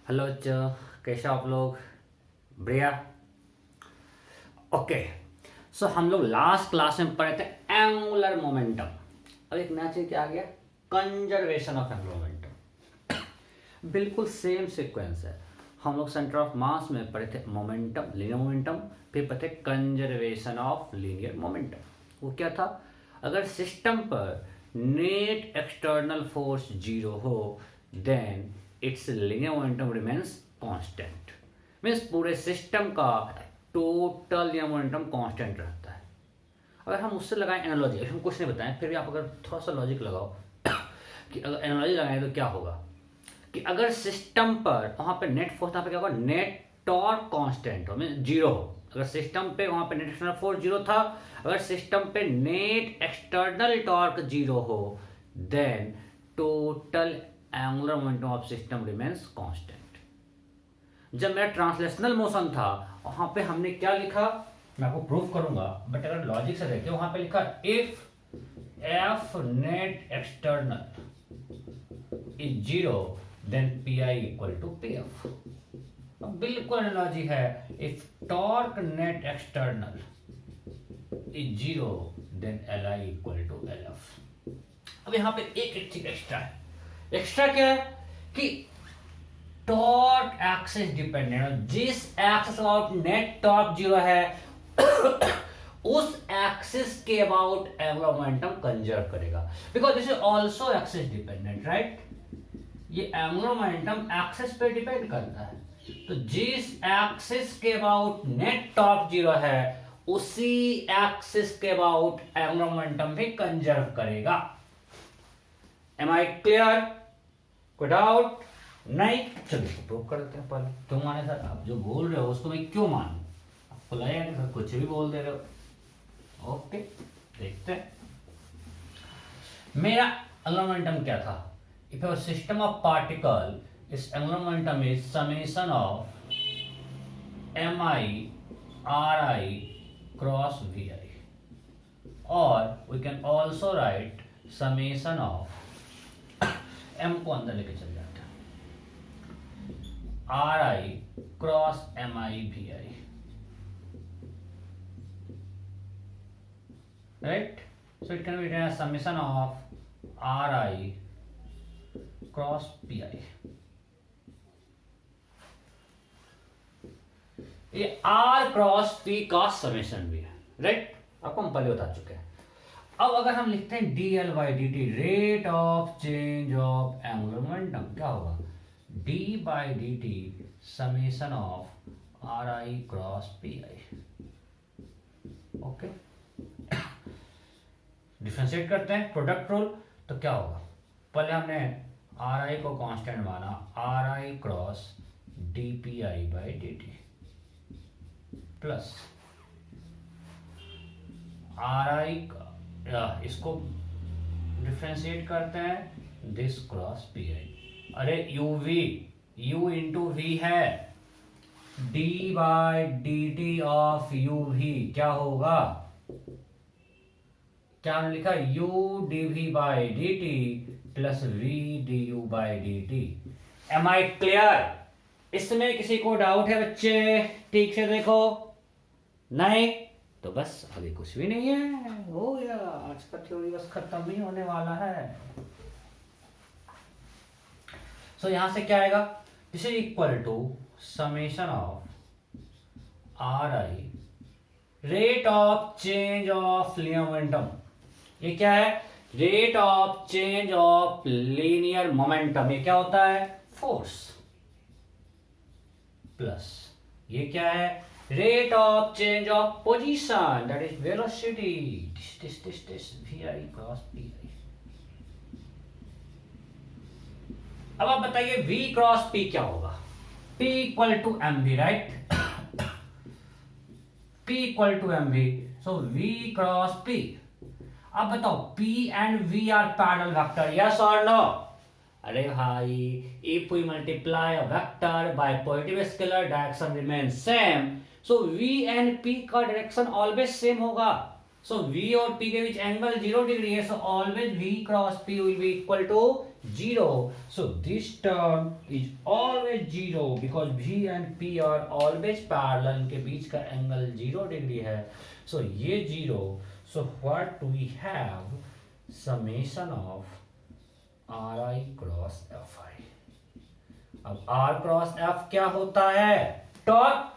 Hello बच्चों, कैसे आप लोग? बढ़िया। ओके। सो हम लोग लास्ट क्लास में पढ़े थे एंगुलर मोमेंटम। अब एक नया चीज क्या आ गया? Conservation of angular momentum. बिल्कुल सेम सीक्वेंस है। हम लोग सेंटर ऑफ मास में पढ़े थे मोमेंटम, लीनियर मोमेंटम, फिर पढ़े थे कंजर्वेशन ऑफ लीनियर मोमेंटम। वो क्या था? अगर सिस्टम पर नेट एक्सटर्नल फोर्स जीरो हो then its linear momentum remains constant. Means पूरे सिस्टम का टोटल लीनियर मोमेंटम कांस्टेंट रहता है। अगर हम उससे लगाएं एनालॉजी, हम कुछ नहीं बताएं, फिर भी आप अगर थोड़ा सा लॉजिक लगाओ कि अगर एनालॉजी लगाएं तो क्या होगा कि अगर सिस्टम पर वहां पे नेट फोर्स, यहाँ पे क्या होगा? नेट टॉर्क कांस्टेंट हो, मीन जीरो हो। अगर सिस्टम पे वहां पे नेट एक्सटर्नल फोर्स जीरो था, अगर सिस्टम पे नेट एक्सटर्नल टॉर्क जीरो हो then total angular momentum of system remains constant. जब मेरा ट्रांसलेशनल मोशन था वहां पे हमने क्या लिखा, मैं आपको प्रूफ करूंगा, बट अगर लॉजिक से देखिए वहां पे लिखा if F net external is zero then P I equal to P F. अब बिल्कुल एनालॉजी है, if torque net external is zero then L I equal to L F. अब यहां पे एक चीज एक्स्ट्रा है। एक्स्ट्रा क्या है कि टॉर्क एक्सिस डिपेंडेंट है। जिस axis about net torque zero है उस एक्सिस के अबाउट एंगुलर मोमेंटम कंजर्व करेगा, because this is also axis dependent, right? ये एंगुलर मोमेंटम एक्सिस पे डिपेंड करता है, तो जिस एक्सिस के अबाउट नेट टॉर्क जीरो है उसी एक्सिस के अबाउट एंगुलर मोमेंटम भी कंजर्व करेगा। Am I clear? कोई डाउट नहीं? चलिए प्रूव कर देते हैं। पहले क्यों माने सर? आप जो बोल रहे हो उसको मैं क्यों मानूं? आपको लगेगा कि सर कुछ भी बोल दे रहे हो। ओके, देखते हैं। मेरा एंगुलर मोमेंटम क्या था? If a system of particle is angular momentum is summation of M I R I cross V I, और we can also write summation of M को अंदर लेके चल जाता है R I cross M I V I, right? So it can be written as summation of R I cross P I. ये R cross P का summation भी है, राइट? आपको हम पहले बता चुके हैं। अब अगर हम लिखते हैं D L by D T, rate of change of angular momentum, क्या होगा? D by D T summation of R I cross P I. Okay, differentiate करते हैं, प्रोडक्ट रूल। तो क्या होगा? पहले हमने आर आई को कांस्टेंट माना, R I cross D P I by D T plus R I, इसको डिफरेंशिएट करते हैं, दिस क्रॉस पी आई। अरे U V, U into V है, D by D T of U V क्या होगा? क्या हमने लिखा? U D V by D T plus V D U by D T. Am I clear? इसमें किसी को डाउट है बच्चे? ठीक से देखो। नहीं तो बस आगे कुछ भी नहीं है, हो गया। आज का थ्योरी बस खत्म ही होने वाला है। सो यहां से क्या आएगा? This is equal to summation of R I rate of change of linear momentum. ये क्या है? Rate of change of linear momentum. ये क्या होता है? फोर्स। प्लस ये क्या है? Rate of change of position, that is velocity, this V I cross P I. अब आप बताइए v क्रॉस p क्या होगा? p equal to M V, right? p equal to M V, so v cross p। अब बताओ p and v are parallel vector, yes और no? अरे भाई, if we multiply a vector by positive scalar direction remains same, so v and p का direction always same होगा। सो v और p के बीच angle 0 degree है, so always v cross p will be equal to 0, so this term is always 0 because V and P are always parallel, इनके बीच का angle 0 degree है, so ये 0, so what we have summation of Ri cross Fi. अब R cross F क्या होता है? Torque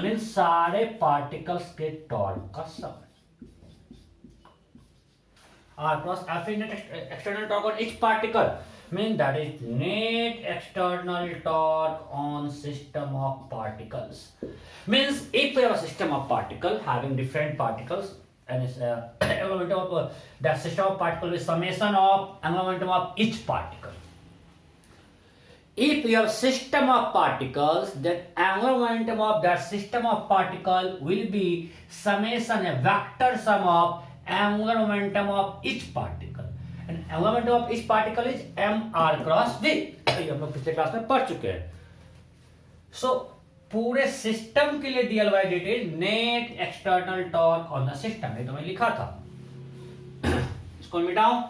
means सारे particles के टॉर्क का सम. R cross F is net external torque on each particle, mean that is net external torque on system of particles. Means if we have a system of particle having different particles and is angular momentum of that system of particle is summation of angular momentum of each particle. If you have system of particles, then angular momentum of that system of particle will be summation, a vector sum of angular momentum of each particle. And angular momentum of each particle is mr cross v. ये हम लोग पिछले class में पढ़ चुके हैं. So पूरे system के लिए dl by dt is net external torque on the system. ये तो मैं लिखा था. इसको मिटाऊं,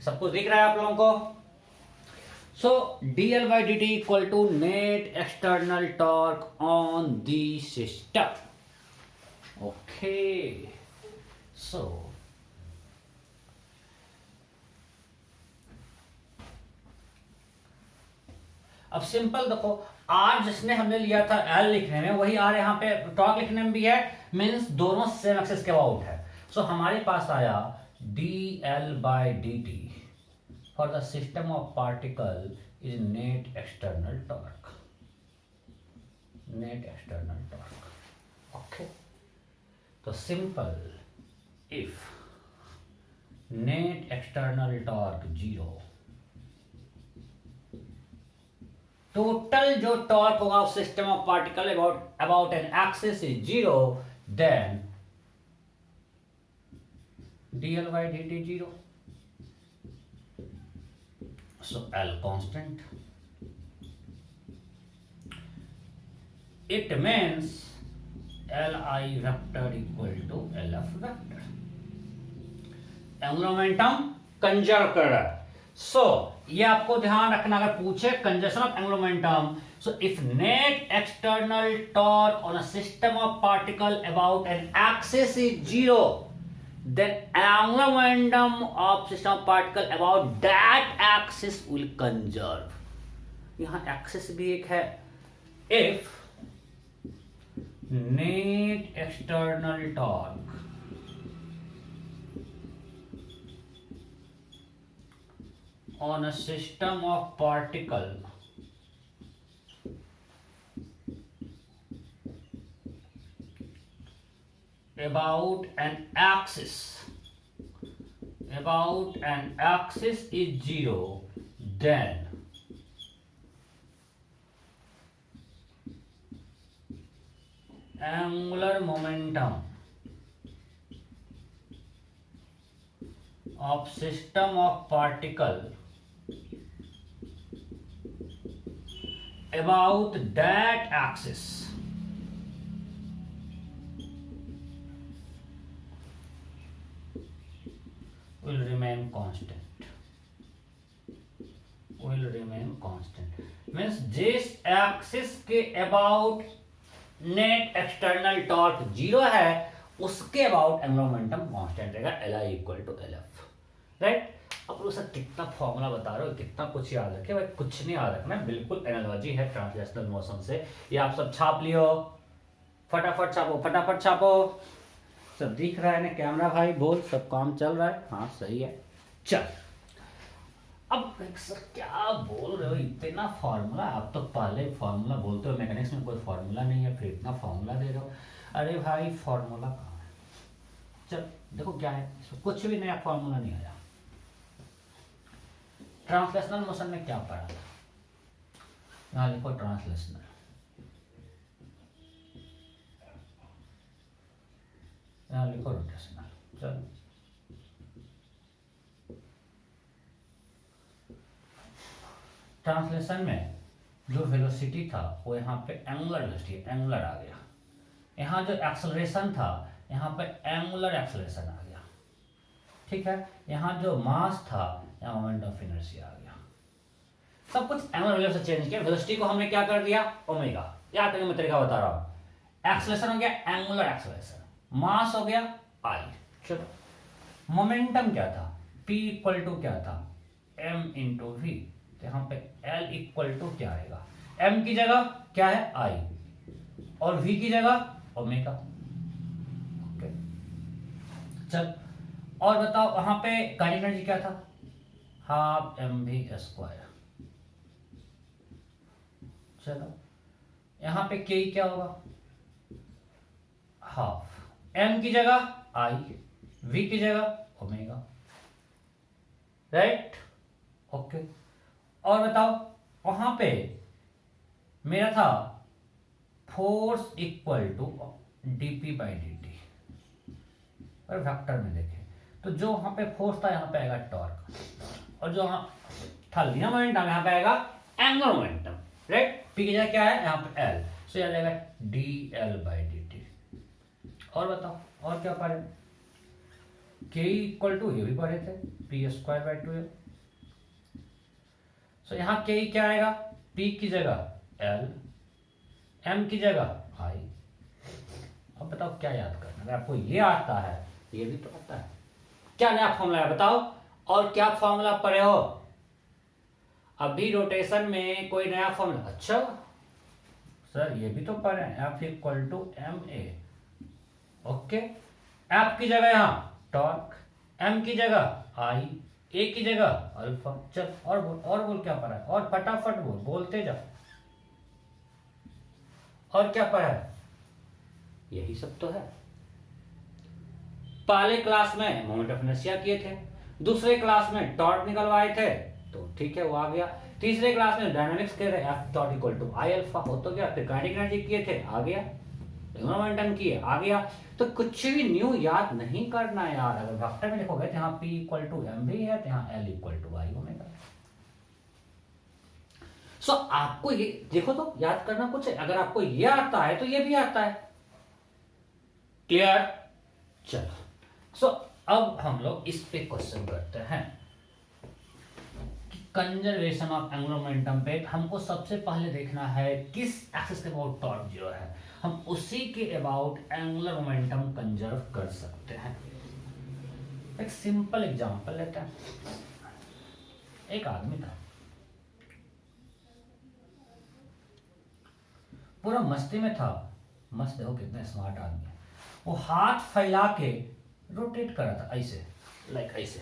सब कुछ दिख रहा है आप लोगों को. So dl by dt equal to net external torque on the system. Okay. So अब सिंपल देखो, R जिसने हमने लिया था L लिखने में, वही R यहाँ पे टॉर्क लिखने में भी है. मीन्स दोनों सेम एक्सिस के अबाउट है. सो हमारे पास आया dl by dt for the system of particle is net external torque. Net external torque. Okay. So simple, if net external torque 0, total जो टॉर्क होगा उस system of particle about an axis is 0, then dl by dt 0. So L constant. It means Li vector equal to Lf vector. Angular momentum conserve कर रहा है. सो ये आपको ध्यान रखना, अगर पूछे conservation of angular momentum, so if net external torque on a system of particle about an axis is 0, then angular momentum of system of particle about that axis will conserve. यहाँ axis भी एक है. If net external torque on a system of particle about an axis is 0, then angular momentum of system of particle about that axis will remain constant. Means जिस axis के about net external torque 0 है, उसके about angular momentum constant रहेगा. Li equal to Lf. Right. अब लोग sir कितना formula बता रहे हो, कितना कुछ याद रखे. भाई कुछ नहीं याद रखना, बिल्कुल एनालॉजी है ट्रांसलेशनल मोशन से. ये आप सब छाप लियो, फटाफट छापो. सब दिख रहा है ना कैमरा भाई? बोल, सब काम चल रहा है? हाँ सही है. चल अब सर क्या बोल रहे हो, इतना फॉर्मूला? आप तो पहले फॉर्मूला बोलते हो, मैकेनिक्स में कोई फॉर्मूला नहीं है, फिर इतना फॉर्मूला दे रहे हो. अरे भाई फॉर्मूला कहाँ है? चल देखो क्या है, कुछ भी नया फॉर्मूला नहीं आया. ट्रांसलेशनल मोशन में क्या पढ़ा था? यहाँ लिखो ट्रांसलेशनल. यहाँ लिखो रोटेशनल. चलो ट्रांसलेशन में जो वेलोसिटी था वो यहाँ पे एंगुलर वेलोसिटी, एंगुलर आ गया. यहाँ जो एक्सेलरेशन था, यहाँ पे एंगुलर एक्सेलरेशन आ गया. ठीक है. यहाँ जो मास था, या मोमेंट ऑफ इनर्शिया आ गया। सब कुछ एंगुलर वेलोसिटी से चेंज किया, वेलोसिटी को हमने क्या कर दिया ओमेगा। याद करने में तरीका बता रहा हूं। एक्सेलरेशन हो गया एंगुलर एक्सेलरेशन, मास हो गया आई। चलो मोमेंटम क्या था, P इक्वल टू क्या था m इंटू वी। तो यहाँ पे L इक्वल टू क्या आएगा, m की जगह क्या है I और v की जगह ओमेगा। ओके चल और बताओ वहां पे काइनेटिक एनर्जी क्या था, हाफ mv स्क्वायर। चलो यहां पे k क्या होगा, हाफ, m की जगह I, v की जगह ओमेगा, राइट। ओके और बताओ वहां पे मेरा था force equal to dp by dt, और वेक्टर में देखें तो जो वहां पे फोर्स था यहाँ पे आएगा टॉर्क, और जो वहां था लिनियर मोमेंटम यहाँ पे आएगा एंगुलर मोमेंटम, राइट। p की जगह क्या है यहाँ पे l, सो यह आएगा dl बाई dt। और बताओ और क्या पढ़े, k इक्वल टू ये भी पढ़े थे p स्क्वायर बाई 2l। सो यहाँ k क्या आएगा, p की जगह l, m की जगह i। अब बताओ क्या याद करना, अगर आपको ये आता है ये भी तो आता है। क्या नया फॉर्मूला है बताओ, और क्या फॉर्मूला पढ़े हो अभी रोटेशन में, कोई नया फॉर्मूला। अच्छा सर ये भी तो पढ़े, F equal to M A. Okay F की जगह यहाँ टॉर्क, M की जगह I, A की जगह अल्फा। चल और बोल क्या पढ़ा है, और फटाफट बोल, बोलते जाओ। और क्या पढ़ा है, यही सब तो है। पहले क्लास में मोमेंट ऑफ इनर्शिया किए थे, दूसरे क्लास में टॉर्क निकलवाए थे तो ठीक है वो आ गया, तीसरे क्लास में डायनामिक्स के रहे F dot equal to I alpha हो तो गया, फिर काइनेटिक एनर्जी किए थे आ गया, मोमेंटम किए आ गया। तो कुछ भी न्यू याद नहीं करना यार। अगर वेक्टर में लिखोगे तो यहाँ P इक्वल टू एम भी है, तो यहाँ L equal to I omega. So आपको ये देखो तो याद करना कुछ है, अगर आपको ये आता है तो ये भी आता है। क्लियर। चलो सो अब हम लोग इस पे क्वेश्चन करते हैं कि कंजर्वेशन ऑफ एंगुलर मोमेंटम पे हमको सबसे पहले देखना है किस एक्सिस के अबाउट टॉर्क जीरो है, हम उसी के अबाउट एंगुलर मोमेंटम कंजर्व कर सकते हैं। एक सिंपल एग्जांपल लेते हैं। एक आदमी था, पूरा मस्ती में था, मस्त देखो कितना स्मार्ट आदमी है, वो हाथ फैला के रोटेट कर रहा था ऐसे, लाइक ऐसे,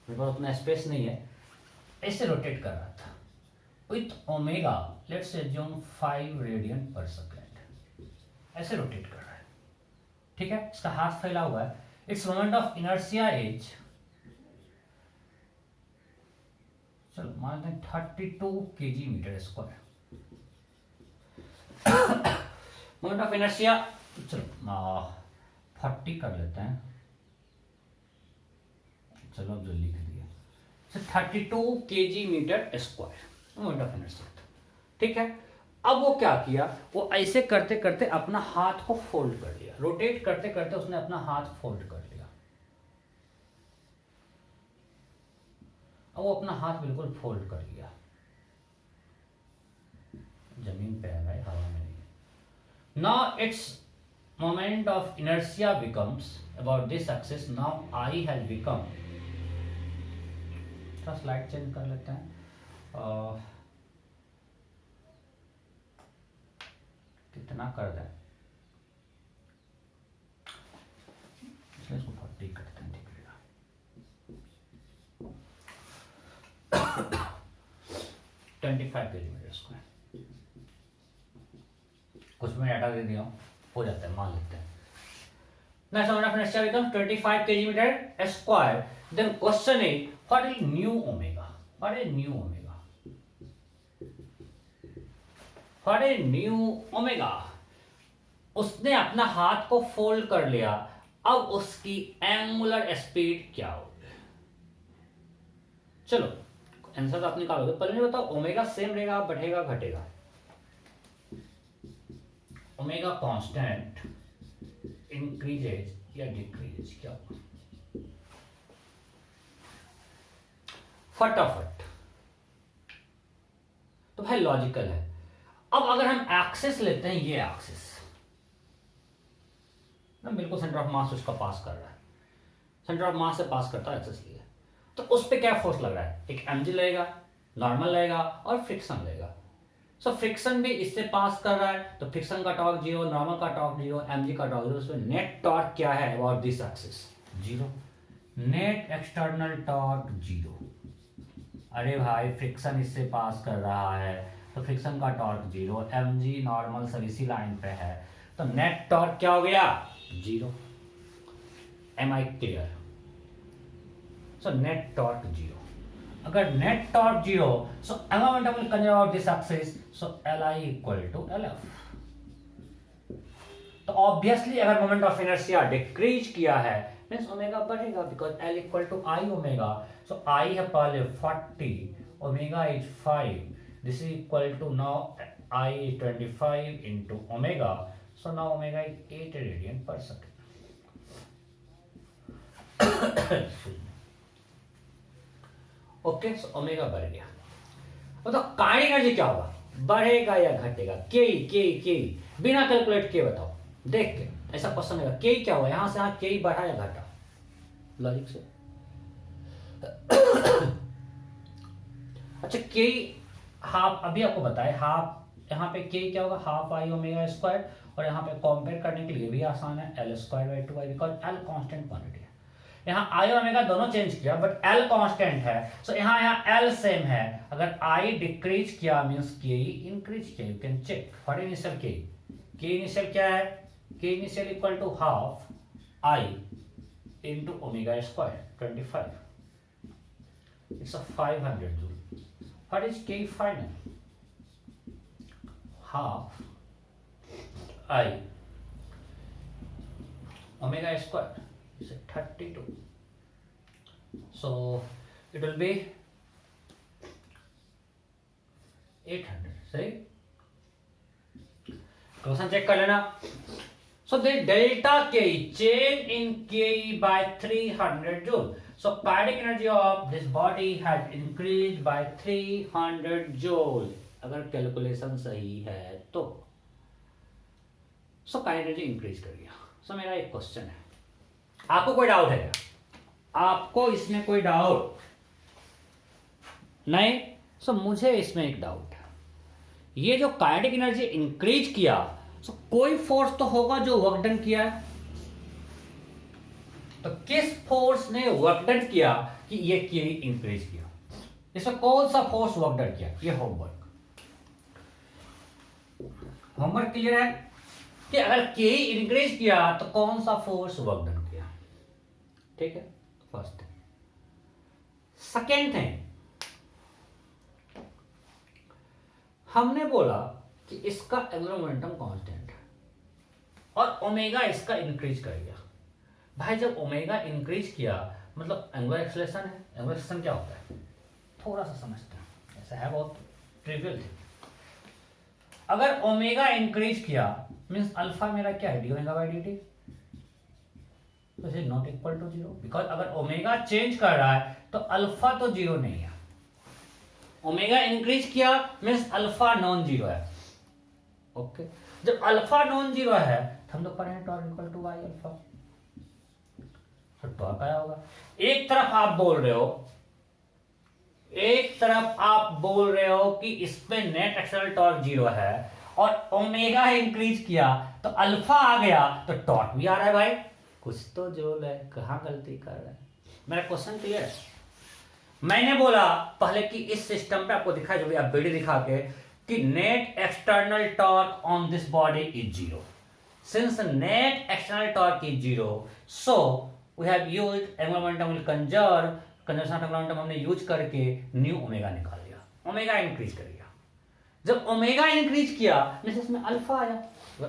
मेरे पास उतना स्पेस नहीं है, ऐसे रोटेट कर रहा था with omega let's assume 5 radian per second, ऐसे रोटेट कर रहा है। ठीक है, इसका हाथ फैला हुआ है, its moment of inertia is, चलो मानते हैं 32 kg metre square. Moment of inertia चलो 40 कर लेते हैं, चलो जो लिख दिया, 32 kg metre square moment of inertia. ठीक है, अब वो क्या किया, वो ऐसे करते करते अपना हाथ को फोल्ड कर लिया, रोटेट करते करते उसने अपना हाथ फोल्ड कर लिया। अब वो अपना हाथ बिल्कुल फोल्ड कर लिया, जमीन पे है भाई, हवा में नहीं। Now it's moment of inertia becomes about this axis, now I has become, थोड़ा स्लाइड चेंज कर लेते हैं, कितना कर दें, इसलिए इसको 40 करते हैं, ठीक रहेगा। 25 kg स्क्वायर, कुछ में डाटा दे दिया हो जाता है, मान लेते हैं। Next moment of inertia becomes 25 kg meter square. Then question is, what is new omega? What is new omega? What is new omega? उसने अपना हाथ को फोल्ड कर लिया, अब उसकी एंगुलर स्पीड क्या होगी? चलो आंसर तो आप निकालोगे, पहले नहीं बताओ ओमेगा सेम रहेगा बढ़ेगा घटेगा? ओमेगा कांस्टेंट, इंक्रीजेज या डिक्रीजेज, क्या फटाफट। तो भाई लॉजिकल है। अब अगर हम एक्सिस लेते हैं, ये एक्सिस ना बिल्कुल सेंटर ऑफ मास उसका पास कर रहा है, सेंटर ऑफ मास से पास करता है एक्सिस लिए, तो उस पे क्या फोर्स लग रहा है, एक mg लगेगा, नॉर्मल लगेगा और फ्रिक्शन लगेगा। सो फ्रिक्शन भी इससे पास कर रहा है, तो फ्रिक्शन का टॉर्क जीरो, नॉर्मल का टॉर्क जीरो, mg का टॉर्क जीरो, उसमें नेट टॉर्क क्या है about this axis, zero. Net external torque zero. अरे भाई फ्रिक्शन इससे पास कर रहा है तो फ्रिक्शन का टॉर्क जीरो, mg नॉर्मल सब इसी लाइन पे है, तो नेट टॉर्क क्या हो गया, zero. Am I clear? So net torque zero. अगर net torque zero, so momentum will conserve about this axis, so Li equal to LF। तो ऑब्वियसली अगर मोमेंट ऑफ इनर्शिया डिक्रीज किया है मींस ओमेगा बढ़ेगा, because L equal to I omega. So I है पहले 40, omega is 5, this is equal to now I is 25 into omega, so now omega is 8 radian per second. Okay, so omega बढ़ गया। तो kinetic energy क्या होगा, बढ़ेगा या घटेगा, के बिना कैलकुलेट के बताओ, देख के ऐसा क्वेश्चन है, के क्या हुआ, यहां से यहां के बढ़ा या घटा, लॉजिक से। अच्छा के हाफ, अभी आपको बताए हाफ, यहाँ पे के क्या होगा, हाफ आई ओमेगा स्क्वायर, और यहाँ पे कंपेयर करने के लिए भी आसान है, L square by 2 because L constant quantity है। यहाँ आई ओमेगा दोनों चेंज किया बट एल कांस्टेंट है, सो यहाँ एल सेम है। अगर आई डिक्रीज किया मींस के इंक्रीज किया, you can check for initial K initial क्या है, K initial equal to half I into omega square 25, it's a 500 joule. What is K final, half I omega square is 32, so it will be 800, सही। Question check कर लेना। So the delta K change in Ke by 300 joule, so kinetic energy of this body has increased by 300 joule, अगर calculation सही है तो। So kinetic energy increase कर गया। सो मेरा एक क्वेश्चन है, आपको कोई डाउट है क्या, आपको इसमें कोई डाउट नहीं? सो मुझे इसमें एक डाउट है, ये जो काइनेटिक एनर्जी इंक्रीज किया, सो कोई फोर्स तो होगा जो वर्क डन किया है, तो किस फोर्स ने वर्क डन किया कि ये इंक्रीज किया, इसमें कौन सा फोर्स वर्क डन किया, ये होमवर्क क्लियर है कि अगर के इंक्रीज किया तो कौन सा फोर्स वर्क डन किया, ठीक है, फर्स्ट। सेकेंड थिंग, हमने बोला कि इसका एंगुलर मोमेंटम कांस्टेंट है और ओमेगा इसका इंक्रीज कर गया। भाई जब ओमेगा इंक्रीज किया मतलब एंगुलर एक्सेलरेशन है, एंगुलर एक्सेलरेशन क्या होता है, थोड़ा सा समझते हैं, ऐसा है बहुत ट्रिवियल थिंग। अगर ओमेगा इंक्रीज किया मींस अल्फा मेरा क्या है, D omega by D T, this is not equal to zero, because अगर ओमेगा चेंज कर रहा है तो अल्फा तो जीरो नहीं है। ओमेगा इंक्रीज किया मींस अल्फा नॉन जीरो है, ओके। जब अल्फा नॉन जीरो है तो हम लोग पढ़े torque equal to Y alpha, तो टॉर्क आया होगा। एक तरफ आप बोल रहे हो कि इसमें नेट एक्सटर्नल टॉर्क जीरो है और ओमेगा इंक्रीज किया तो अल्फा आ गया तो टॉर्क भी आ रहा है। भाई कुछ तो जो है, कहां गलती कर रहा है, मेरा क्वेश्चन क्लियर है। मैंने बोला पहले कि इस सिस्टम पे आपको दिखा, जो भी आप वीडियो दिखा के, कि net external torque on this body is zero. Since net external torque is zero, so we have used angular momentum will conserve, conservation of angular momentum हमने यूज करके न्यू ओमेगा निकाल लिया, ओमेगा इंक्रीज कर गया। जब omega increase किया means इसमें alpha आया,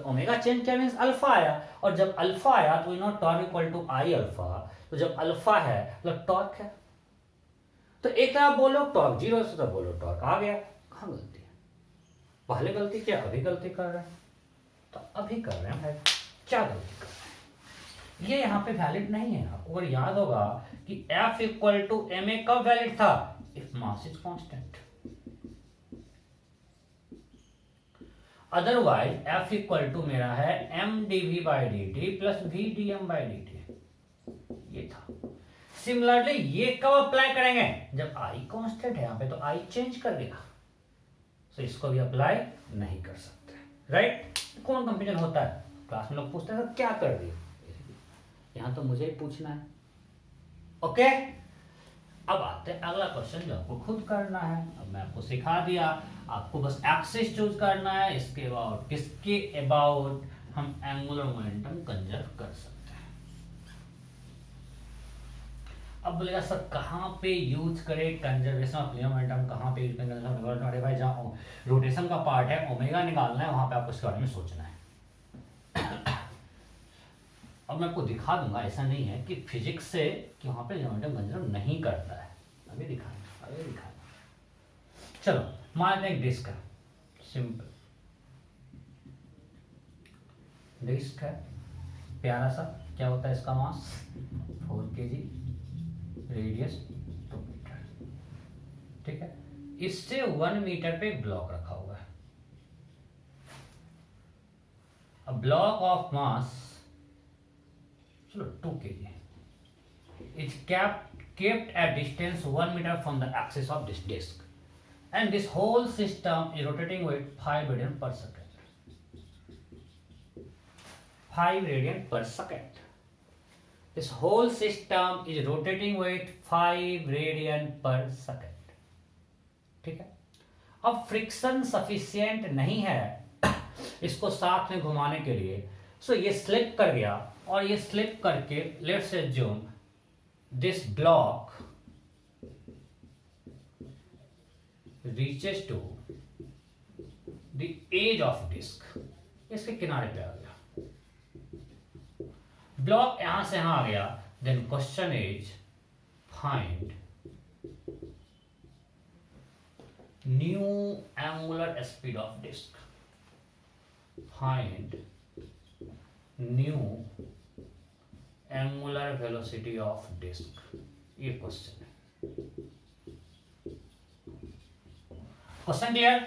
ओमेगा चेंज किया मींस अल्फा आया, और जब अल्फा आया तो we know torque equal to I alpha, तो जब अल्फा है मतलब टॉर्क है। तो एक तरफ बोलो टॉर्क जीरो, से बोलो टॉर्क आ गया। कहां गलती है, पहले गलती किया अभी गलती कर रहे हैं, तो अभी कर रहे हैं भाई, क्या गलती कर रहे हैं, ये यहाँ पे वैलिड नहीं है। आपको अगर याद होगा कि F equal to M A कब वैलिड था, if mass is constant. Otherwise F equal to मेरा है mdv/dt प्लस vdm/dt, ये था। सिमिलरली ये कब अप्लाई करेंगे, जब I कांस्टेंट है, यहाँ पे तो I चेंज कर देगा, तो इसको भी अप्लाई नहीं कर सकते, राइट। कौन कंफ्यूजन होता है, क्लास में लोग पूछते हैं क्या कर दिए, यहाँ तो मुझे ही पूछना है, ओके। अब आते हैं अगला क्वेश्चन जो आपको खुद करना है। अब मैं आपको सिखा दिया, आपको बस एक्सिस चूज करना है, इसके अबाउट किसके अबाउट हम एंगुलर मोमेंटम कंजर्व कर सकते हैं। अब बोलेगा सर कहाँ पे यूज करें कंजर्वेशन ऑफ लिनियर मोमेंटम, कहाँ पे यूज करें। अरे भाई जहाँ रोटेशन का पार्ट है, ओमेगा निकालना है, वहां पे आपको इसके बारे में सोचना है। अब मैं आपको दिखा दूंगा, ऐसा नहीं है कि फिजिक्स से कि वहां पे मोमेंटम कंजर्व नहीं करता है, अभी दिखाएंगे। चलो मान लें डिस्क है, सिंपल डिस्क है, प्यारा सा, क्या होता है इसका मास 4 kg, रेडियस 2 मीटर, ठीक है। इससे 1 मीटर पे एक ब्लॉक रखा हुआ है। अब ब्लॉक ऑफ मास चलो 2 kg is kept at distance 1 meter from the axis of this disk, and this whole system is rotating with 5 radian per second. 5 radian per second. This whole system is rotating with 5 radian per second. ठीक है। अब friction sufficient नहीं है इसको साथ में घुमाने के लिए, सो ये स्लिप कर गया, और ये स्लिप करके let's assume this block reaches to the edge of disc, इसके किनारे पे आ गया, ब्लॉक यहां से यहां आ गया। Then question is find new angular speed of disc, find new angular velocity of disc, ये क्वेश्चन है। Question clear?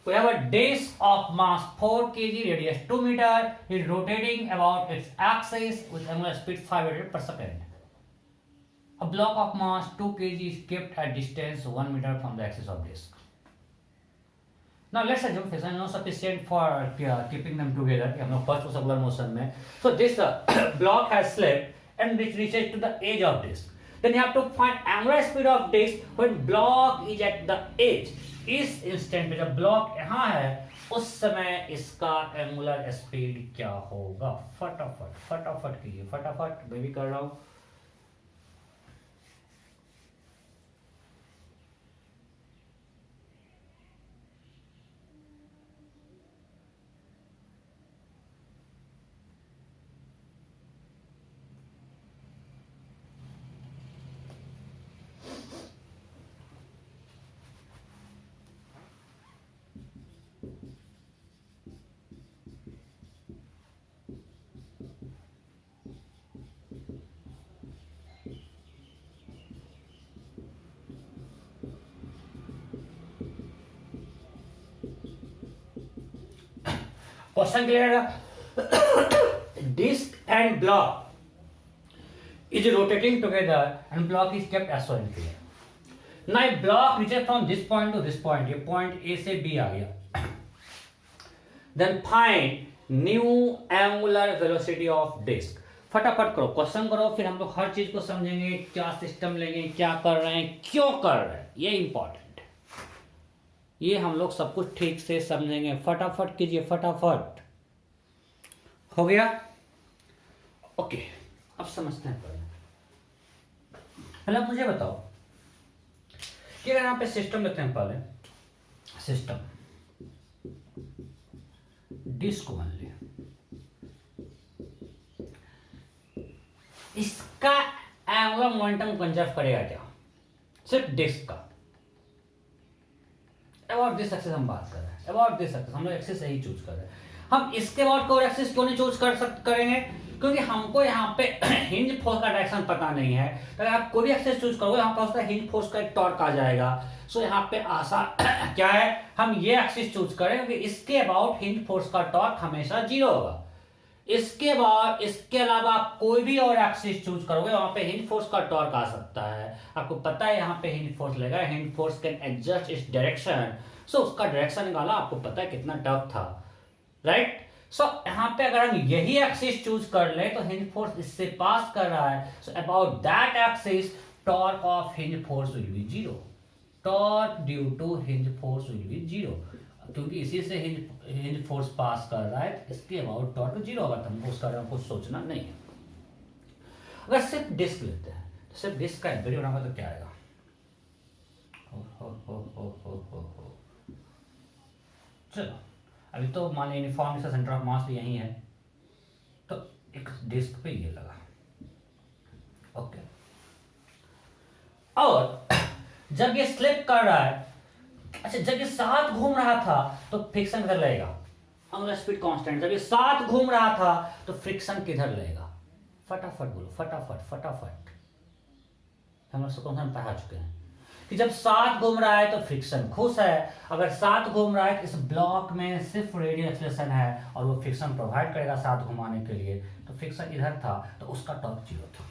We have a disk of mass 4 kg, radius 2 meter, is rotating about its axis with angular speed 5 meters per second. A block of mass 2 kg is kept at distance 1 meter from the axis of disk. Now let's assume friction is not sufficient for keeping them together. हम लोग first circular motion में, so this block has slipped and it reaches to the edge of disk. Then you have to find angular speed of disk when block is at the edge. इस instant पे जब block यहां है उस समय इसका angular speed क्या होगा, फटाफट कीजिए, फटाफट मैं भी कर रहा हूं। क्वेश्चन क्लियर है? Disc and block is rotating together and block is kept as shown here. Now a block reaches from this point to this point, ये point A से B आ गया। Then find new angular velocity of disk. फटाफट करो, question करो, फिर हम लोग हर चीज को समझेंगे, क्या सिस्टम लेंगे, क्या कर रहे हैं, क्यों कर रहे हैं, ये इंपॉर्टेंट है। ये हम लोग सब कुछ ठीक से समझेंगे। फटाफट कीजिए, फटाफट। हो गया? ओके, अब समझते हैं। पहले मुझे बताओ कि अगर यहाँ पे सिस्टम लेते हैं, पहले सिस्टम डिस्क मान लिया, इसका एंगुलर मोमेंटम कंजर्व करेगा क्या? सिर्फ डिस्क का। अबाउट दिस एक्सिस हम बात कर रहे हैं, अबाउट दिस एक्सिस हम लोग एक्सिस से ही चूज कर रहे हैं। हम इसके अबाउट कोर एक्सिस क्यों नहीं चूज करेंगे? क्योंकि हमको यहाँ पे हिंज फोर्स का डायरेक्शन पता नहीं है। तो अगर आप कोई एक्सिस चूज करोगे, यहाँ पास हिंज फोर्स का एक टॉर्क आ जाएगा। सो यहाँ पे आसान क्या है, हम ये एक्सिस चूज करें क्योंकि इसके अबाउट हिंज फोर्स का टॉर्क हमेशा 0 होगा। इसके बाद इसके अलावा आप कोई भी और एक्सिस चूज करोगे, वहां पे हिंज फोर्स का टॉर्क आ सकता है। आपको पता है यहाँ पे हिंज फोर्स लगेगा, hinge force can adjust its direction. So उसका डायरेक्शन निकाला, आपको पता है कितना टफ था, राइट? सो यहाँ पे अगर हम यही एक्सिस चूज कर ले तो हिंज फोर्स इससे पास कर रहा है। So about that axis torque of hinge force will be 0। Torque due to hinge force will be 0, क्योंकि इसी से हिंज फोर्स पास कर रहा है, इसके अबाउट टॉर्क 0 होगा। तो हमको उसका कुछ सोचना नहीं है। अगर सिर्फ डिस्क लेते हैं तो सिर्फ डिस्क का एम्पियर बनाऊंगा तो क्या आएगा? हो। चलो अभी तो मान लीजिए यूनिफॉर्म इसका सेंटर ऑफ मास भी यही है, तो एक डिस्क पे ये लगा, ओके। और जब ये स्लिप कर रहा है, अच्छा जब ये साथ घूम रहा था तो फ्रिक्शन किधर लगेगा? Angular speed constant. जब ये साथ घूम रहा था तो फ्रिक्शन किधर लगेगा? फटाफट बोलो, फटाफट। हम लोग कौन पढ़ा चुके हैं कि जब साथ घूम रहा है तो फ्रिक्शन खुश है। अगर साथ घूम रहा है तो इस ब्लॉक में सिर्फ रेडियल एक्सेलरेशन है और वो फ्रिक्शन प्रोवाइड करेगा साथ घुमाने के लिए, तो फ्रिक्शन इधर था तो उसका टॉर्क 0 था।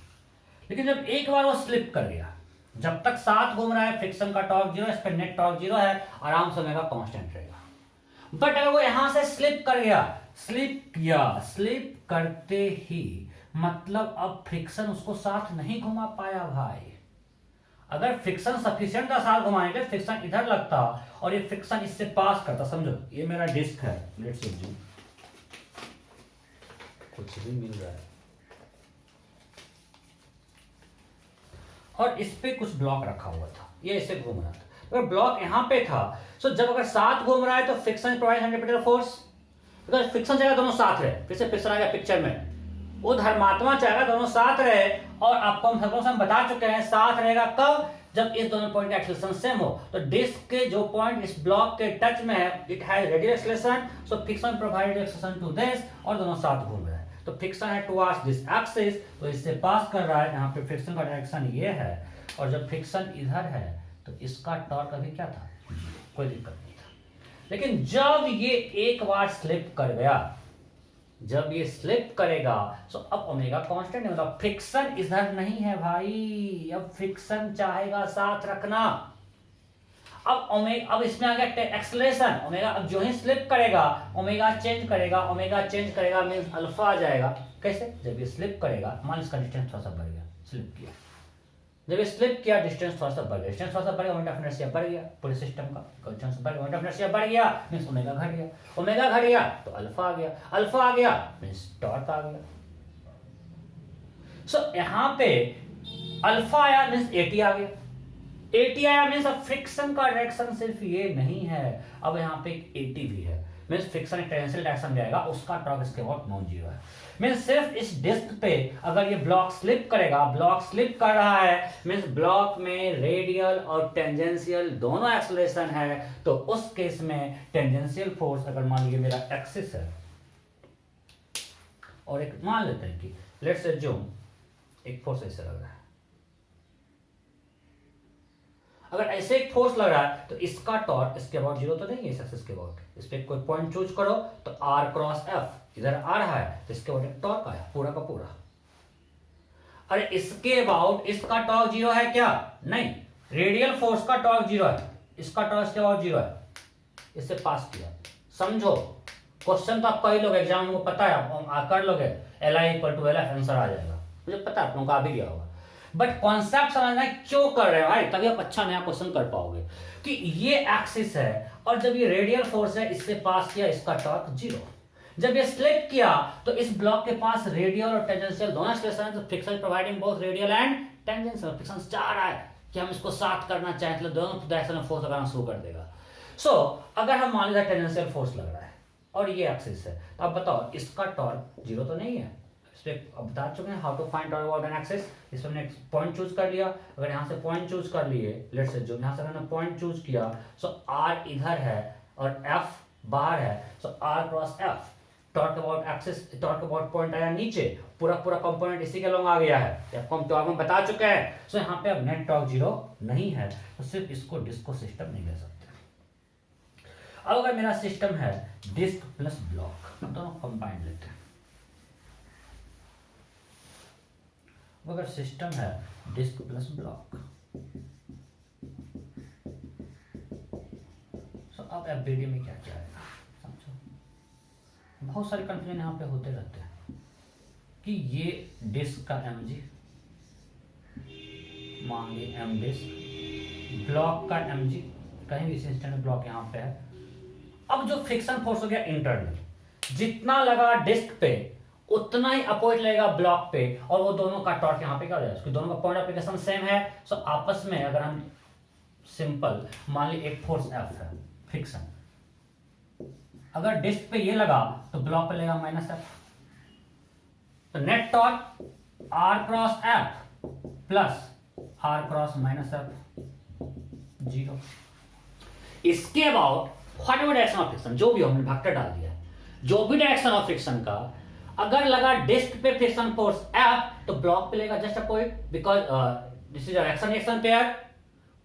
लेकिन जब एक बार वो स्लिप कर गया, जब तक साथ घूम रहा है फ्रिक्शन का टॉर्क 0, इस पर नेट टॉर्क 0 है, आराम से ओमेगा कांस्टेंट रहेगा। बट अगर वो यहां से स्लिप कर गया, स्लिप करते ही मतलब अब फ्रिक्शन उसको साथ नहीं घुमा पाया भाई। अगर फ्रिक्शन सफिशिएंट था साथ घुमाने के, फ्रिक्शन इधर लगता और ये फ्रिक्शन इससे पास करता। समझो ये मेरा डिस्क है, लेट्स अज्यूम कुछ भी मिल रहा है और इस पे कुछ ब्लॉक रखा हुआ था, ये ऐसे घूम रहा था। अगर ब्लॉक यहाँ पे था, सो जब अगर साथ घूम रहा है तो friction provide centripetal force, because friction चाहेगा दोनों साथ रहे। फिर से फ्रिक्शन आ गया पिक्चर में, वो धर्मात्मा चाहेगा दोनों साथ रहे। और आपको हम बता चुके हैं साथ रहेगा कब? जब इस दोनों पॉइंट का एक्सेलरेशन सेम हो। तो डिस्क के जो पॉइंट इस ब्लॉक के टच में है, it has radial acceleration, so friction provided acceleration to this, और दोनों साथ घूम रहे हैं तो फ्रिक्शन है टुवर्ड्स दिस एक्सिस, तो इससे पास कर रहा है। यहाँ पे फ्रिक्शन का डायरेक्शन ये है, और जब फ्रिक्शन इधर है तो इसका टॉर्क अभी क्या था? कोई दिक्कत नहीं था। लेकिन जब ये एक बार स्लिप कर गया, जब ये स्लिप करेगा तो अब ओमेगा कांस्टेंट है, मतलब फ्रिक्शन इधर नहीं है भाई। अब फ्रिक्शन चाहेगा साथ रखना। अब इसमें आ गया एक्सेलरेशन, ओमेगा अब जो ही स्लिप करेगा ओमेगा चेंज करेगा मींस अल्फा आ जाएगा। कैसे? जब ये स्लिप करेगा, मान इसका डिस्टेंस थोड़ा सा बढ़ गया, स्लिप किया, जब ये स्लिप किया डिस्टेंस थोड़ा सा बढ़ गया, मोमेंट ऑफ इनर्शिया बढ़ गया, पूरे सिस्टम का डिस्टेंस बढ़ गया, मोमेंट ऑफ इनर्शिया बढ़ गया मींस ओमेगा घट गया तो अल्फा आ गया मींस टॉर्क आ गया। सो यहां पे अल्फा आया मींस एटी आ गया, एटी आया मींस अब फ्रिक्शन का डायरेक्शन सिर्फ ये नहीं है, अब यहाँ पे एक एटी भी है मींस फ्रिक्शन एक टेंसिल डायरेक्शन जाएगा, उसका टॉर्क इसके बहुत नॉन जीरो है। मींस सिर्फ इस डिस्क पे अगर ये ब्लॉक स्लिप करेगा, ब्लॉक स्लिप कर रहा है मींस ब्लॉक में रेडियल और टेंजेंशियल दोनों एक्सेलरेशन है, तो उस केस में टेंजेंशियल फोर्स अगर मान लीजिए मेरा एक्सिस है और एक मान लेते हैं कि लेट्स अज्यूम एक फोर्स ऐसे लग रहा है, अगर ऐसे एक फोर्स लग रहा है तो इसका टॉर्क इसके अबाउट 0 तो नहीं है, इस एक्सिस के अबाउट। इस पे कोई पॉइंट चूज करो तो r क्रॉस f इधर आ रहा है तो इसके अबाउट टॉर्क आया पूरा का पूरा। अरे इसके अबाउट इसका टॉर्क 0 है क्या? नहीं, रेडियल फोर्स का टॉर्क 0 है, इसका टॉर्क इसके अबाउट 0 है, इससे पास किया। समझो क्वेश्चन तो आपका ही लोग एग्जाम में पता है, आप कर लोगे Li = LF आंसर आ जाएगा, मुझे पता है आप लोगों का आ भी गया होगा। बट कॉन्सेप्ट समझना है क्यों कर रहे हो भाई, तभी आप अच्छा नया क्वेश्चन कर पाओगे कि ये एक्सिस है और जब ये रेडियल फोर्स है इससे पास किया, इसका टॉर्क 0। जब ये स्लिप किया तो इस ब्लॉक के पास रेडियल और टेंजेंशियल दोनों एक्सेलरेशन है, तो friction providing both radial and tangential. Friction चाह रहा है कि हम इसको साथ करना चाहें, तो दोनों डायरेक्शन में फोर्स लगाना शुरू कर देगा। सो अगर हम मान लेते टेंजेंशियल फोर्स लग रहा है और ये एक्सिस है, तो अब बताओ इसका टॉर्क 0 तो नहीं है। अब बता चुके हैं how to find torque about an axis. इसमें हमने पॉइंट चूज कर लिया, अगर यहाँ से पॉइंट चूज कर लिए, लेट्स से जो यहाँ से मैंने पॉइंट चूज किया, सो r इधर है और f बाहर है, सो r cross f torque about axis, torque about point आया नीचे, पूरा पूरा कंपोनेंट इसी के लॉन्ग आ गया है, आपको हम टॉर्क में बता चुके हैं। सो यहाँ पे अब नेट टॉर्क जीरो नहीं है, तो सिर्फ इसको डिस्क सिस्टम नहीं ले सकते। अब अगर मेरा सिस्टम है डिस्क प्लस ब्लॉक, दोनों कंबाइंड लेते हैं। अगर सिस्टम है डिस्क प्लस ब्लॉक, तो अब एफबीडी में क्या क्या आएगा समझो। बहुत सारे कंफ्यूजन यहाँ पे होते रहते हैं कि ये डिस्क का एम जी, मान ली एम डिस्क, ब्लॉक का एम जी, कहीं भी सिस्टम में ब्लॉक यहाँ पे है। अब जो फ्रिक्शन फोर्स हो गया इंटरनल, जितना लगा डिस्क पे उतना ही अपोजिट लगेगा ब्लॉक पे, और वो दोनों का टॉर्क यहाँ पे क्या हो जाएगा, दोनों का पॉइंट ऑफ एप्लीकेशन सेम है। सो आपस में अगर हम सिंपल मान ली एक फोर्स एफ है फ्रिक्शन, अगर डिस्क पे ये लगा तो ब्लॉक पे लगेगा माइनस एफ, तो net torque R cross F plus R cross minus F zero. इसके about whatever direction of friction, जो भी हमने वेक्टर डाल दिया है, जो भी डायरेक्शन ऑफ फ्रिक्शन का अगर लगा डिस्क पे फ्रिक्शन फोर्स एफ तो ब्लॉक पे लेगा just opposite, because this is action reaction pair,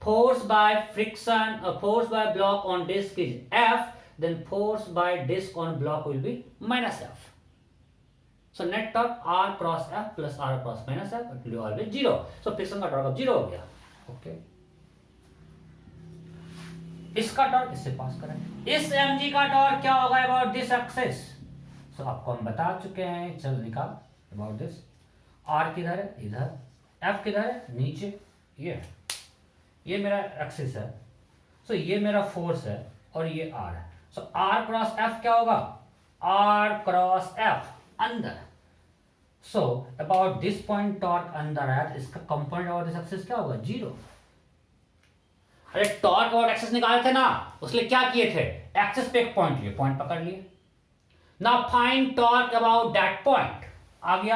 force by friction, force by block on disc is F, then force by disk on block will be minus f. So net torque r cross f plus r cross minus f, it will be always zero. So friction का torque अब zero हो गया। Okay, इसका torque इससे पास करें, इस mg का torque क्या होगा अबाउट दिस एक्सिस। सो आपको हम बता चुके हैं, चल निकाल अबाउट दिस। r किधर है, इधर, f किधर है, नीचे, ये मेरा एक्सिस है। सो ये मेरा फोर्स है और ये r है। सो आर क्रॉस एफ क्या होगा, आर क्रॉस एफ अंदर। So about this point torque अंदर है, इसका कंपोनेंट अबाउट दिस एक्सिस क्या होगा, जीरो। अरे टॉर्क अबाउट एक्सिस निकाले थे ना, उसके लिए क्या किए थे, एक्सिस पे एक पॉइंट लिए, पॉइंट पकड़ लिए। Now find torque about that point, आ गया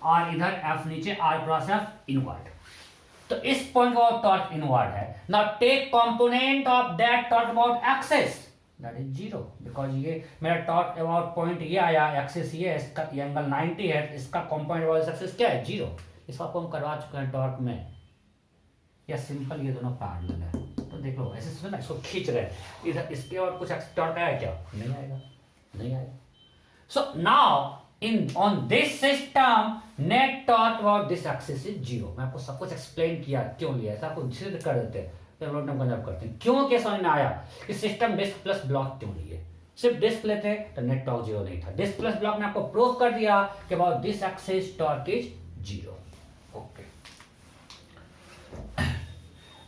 आर इधर, एफ नीचे, आर क्रॉस एफ इनवर्ड। तो इस पॉइंट का टॉर्क इनवर्ड है। Now take component of that torque about axis, that is zero, because ये मेरा टॉर्क अबाउट पॉइंट ये आया, एक्सिस ये, इसका ये एंगल 90 है, इसका कंपोनेंट अबाउट एक्सिस क्या है, जीरो। इसको आपको हम करवा चुके हैं टॉर्क में, या सिंपल ये दोनों पैरेलल है। तो देख लो ऐसे सुनो ना, इसको खींच रहे हैं इधर, इसके और कुछ टॉर्क आया क्या, नहीं आएगा, नहीं आएगा। So now in on this system net torque about this axis is zero. मैं आपको सब कुछ एक्सप्लेन किया क्यों लिया, ऐसा आपको सिद्ध कर देते हैं, करते हैं क्यों, कैसे समझ में आया कि सिस्टम डिस्क प्लस ब्लॉक क्यों लिए। सिर्फ डिस्क लेते तो नेट टॉर्क जीरो नहीं था, डिस्क प्लस ब्लॉक ने आपको प्रूव कर दिया कि about this axis torque is zero. Okay,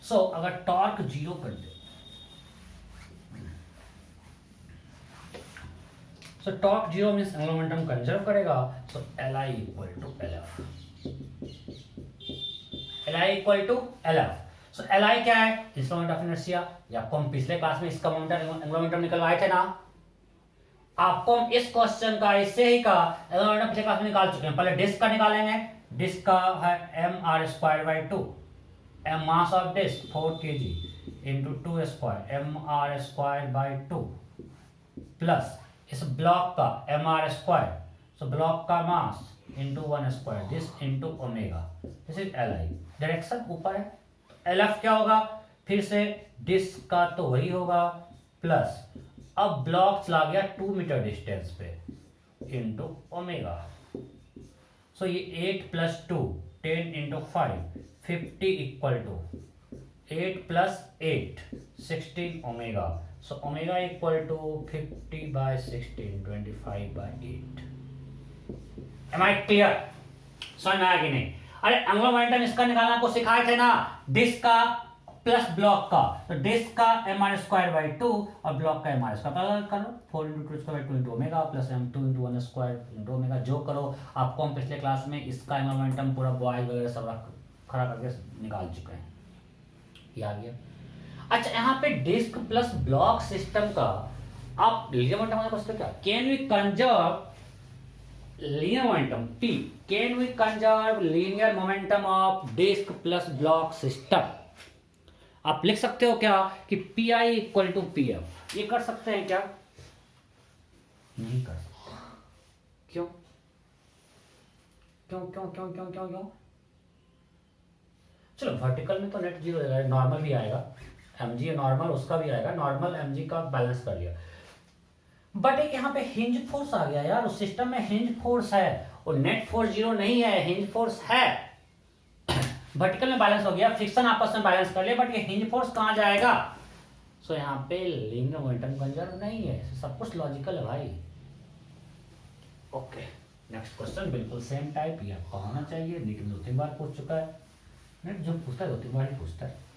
so अगर टॉर्क जीरो कर दे, so torque zero means angular momentum conserve करेगा। So Li equal to LF, Li equal to LF। So Li क्या है, इंस्ट्रूमेंट ऑफ इनर्शिया, या आपको हम पिछले क्लास में इसका एंगुलर मोमेंटम निकलवाए थे ना, आपको हम इस क्वेश्चन का इससे ही का एंगुलर मोमेंटम पिछले क्लास में निकाल चुके हैं। पहले डिस्क का निकालेंगे, डिस्क का है mr²/2, m mass of disc 4 kg into 2² mr²/2 plus इस ब्लॉक का mr², सो ब्लॉक का mass into 1², this into omega, this is Li। Direction ऊपर है, LF क्या होगा, फिर से डिस्क का तो वही होगा, प्लस अब ब्लॉक चला गया 2 मीटर डिस्टेंस पे इंटू ओमेगा। सो ये 8 + 2 10 × 5 50 इक्वल टू 8 + 8 16 omega. So omega equal to 50/16 25/8। Am I clear, समझ में आया कि नहीं। अरे एंगुलर मोमेंटम इसका निकालना को सिखाए थे ना, डिस्क का प्लस ब्लॉक का, तो डिस्क का mr²/2 और ब्लॉक का mr², पता करो 4 × 2² 2 ओमेगा प्लस m2 × 1² ओमेगा, जो करो। आपको हम पिछले क्लास में इसका एंगुलर मोमेंटम पूरा बॉयल वगैरह सब खड़ा करके निकाल चुके हैं, ये आ गया। अच्छा, यहाँ पे डिस्क प्लस ब्लॉक सिस्टम का आप लीनियर मोमेंटम पूछते क्या, can we conserve linear momentum P, can we conserve linear momentum of disk plus block system। आप लिख सकते हो क्या कि Pi = PF, ये कर सकते हैं क्या, नहीं कर सकते। क्यों क्यों क्यों क्यों क्यों क्यों क्यों? चलो वर्टिकल में तो नेट जीरो रहेगा, नॉर्मल भी आएगा, mg नॉर्मल उसका भी आएगा, नॉर्मल mg का बैलेंस कर लिया। बट एक यहाँ पे हिंज फोर्स आ गया यार, उस सिस्टम में हिंज फोर्स है और नेट फोर्स जीरो नहीं है, हिंज फोर्स है। वर्टिकल में बैलेंस हो गया, फ्रिक्शन आपस में बैलेंस कर लिया, बट ये हिंज फोर्स कहाँ जाएगा? सो यहाँ पे लीनियर मोमेंटम कंजर्व नहीं है, सब कुछ लॉजिकल है भाई। ओके नेक्स्ट क्वेश्चन बिल्कुल सेम टाइप, ये आपको होना चाहिए, लेकिन 2-3 बार पूछ चुका है, नेट जो पूछता है 2-3 बार ही पूछता है।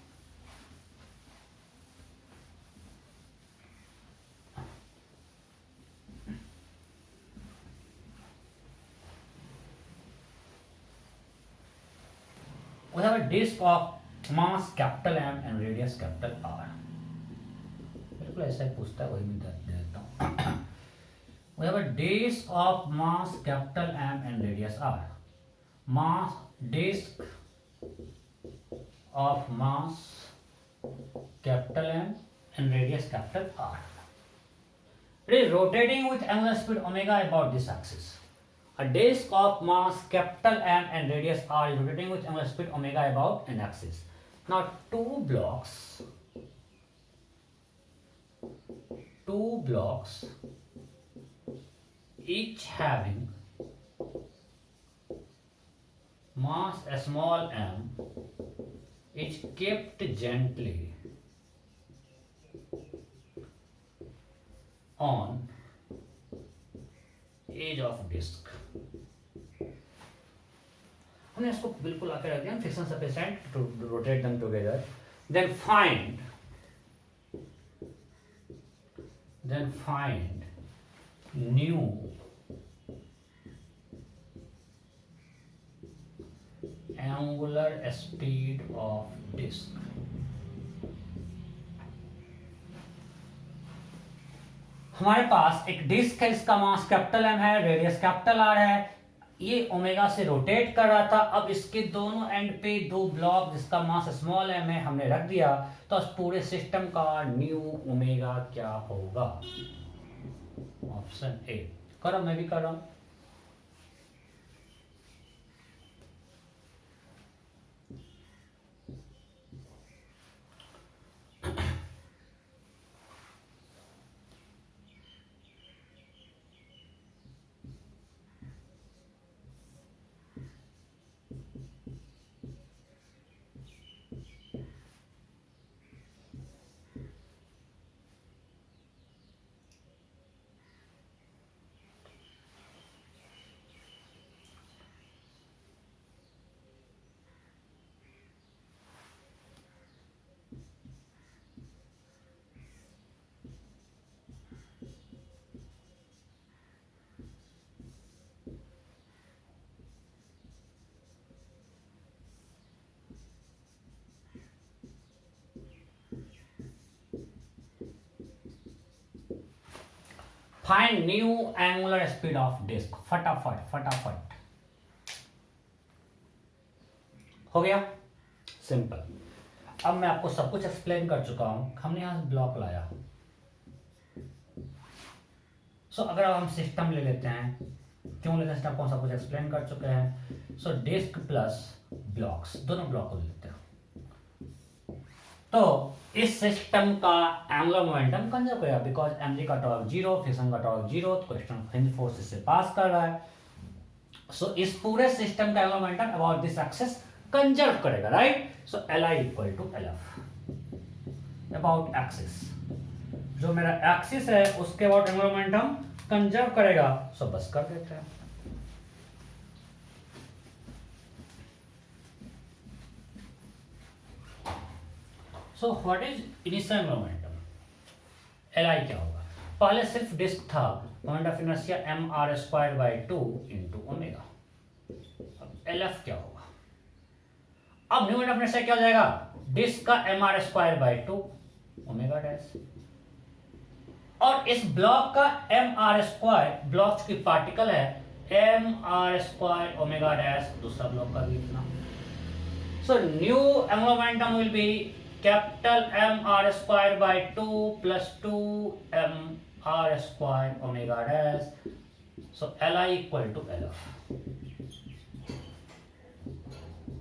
We have a disk of mass capital M and radius capital R. बिल्कुल ऐसा ही पूछता है, वही मैं दे देता हूँ। We have a disk of mass capital M and radius R. Mass disk of mass capital M and radius capital R. It is rotating with angular speed omega about this axis. A disk of mass capital M and radius R is rotating with angular speed omega about an axis. Now two blocks each having mass small m is kept gently on edge of disk. हमने इसको बिल्कुल आके रख दिया, friction sufficient to rotate them together, then find new angular speed of disk. हमारे पास एक disc है, इसका मास कैपिटल एम है, रेडियस कैपिटल आर है, ये ओमेगा से रोटेट कर रहा था। अब इसके दोनों एंड पे दो ब्लॉक जिसका मास स्मॉल एम है हमने रख दिया, तो इस पूरे सिस्टम का न्यू ओमेगा क्या होगा? Option A. करो, मैं भी कर रहा हूं। Find new angular speed of disc. फटाफट हो गया, सिंपल। अब मैं आपको सब कुछ एक्सप्लेन कर चुका हूं, हमने यहां से ब्लॉक लाया। अगर अब हम सिस्टम ले लेते हैं, क्यों लेते हैं सिस्टम को, सब कुछ एक्सप्लेन कर चुके हैं। डिस्क प्लस ब्लॉक्स, दोनों ब्लॉक को लेते हैं, तो इस सिस्टम का एंगुलर मोमेंटम कंजर्व करेगा, बिकॉज mg का टॉर्क 0, फ्रिक्शन का टॉर्क 0, तो क्वेश्चन हिंज फोर्स से पास कर रहा है। इस पूरे सिस्टम का angular momentum about this axis conserve करेगा, right. Li equal to LF about axis, जो मेरा एक्सिस है उसके अबाउट एंगुलर मोमेंटम कंजर्व करेगा। बस कर देते हैं। What is initial momentum? Li क्या होगा? पहले सिर्फ डिस्क था, moment of inertia mr²/2 into omega. अब LF क्या होगा? अब न्यू मोमेंट ऑफ इनर्शिया क्या हो जाएगा? डिस्क का mr²/2 ओमेगा डैश, और इस ब्लॉक का mr², ब्लॉक की पार्टिकल है, mr² ओमेगा डैश, दूसरा ब्लॉक का भी इतना। New angular momentum will be capital mr²/2 plus 2 mr² omega dash so L I equal to L F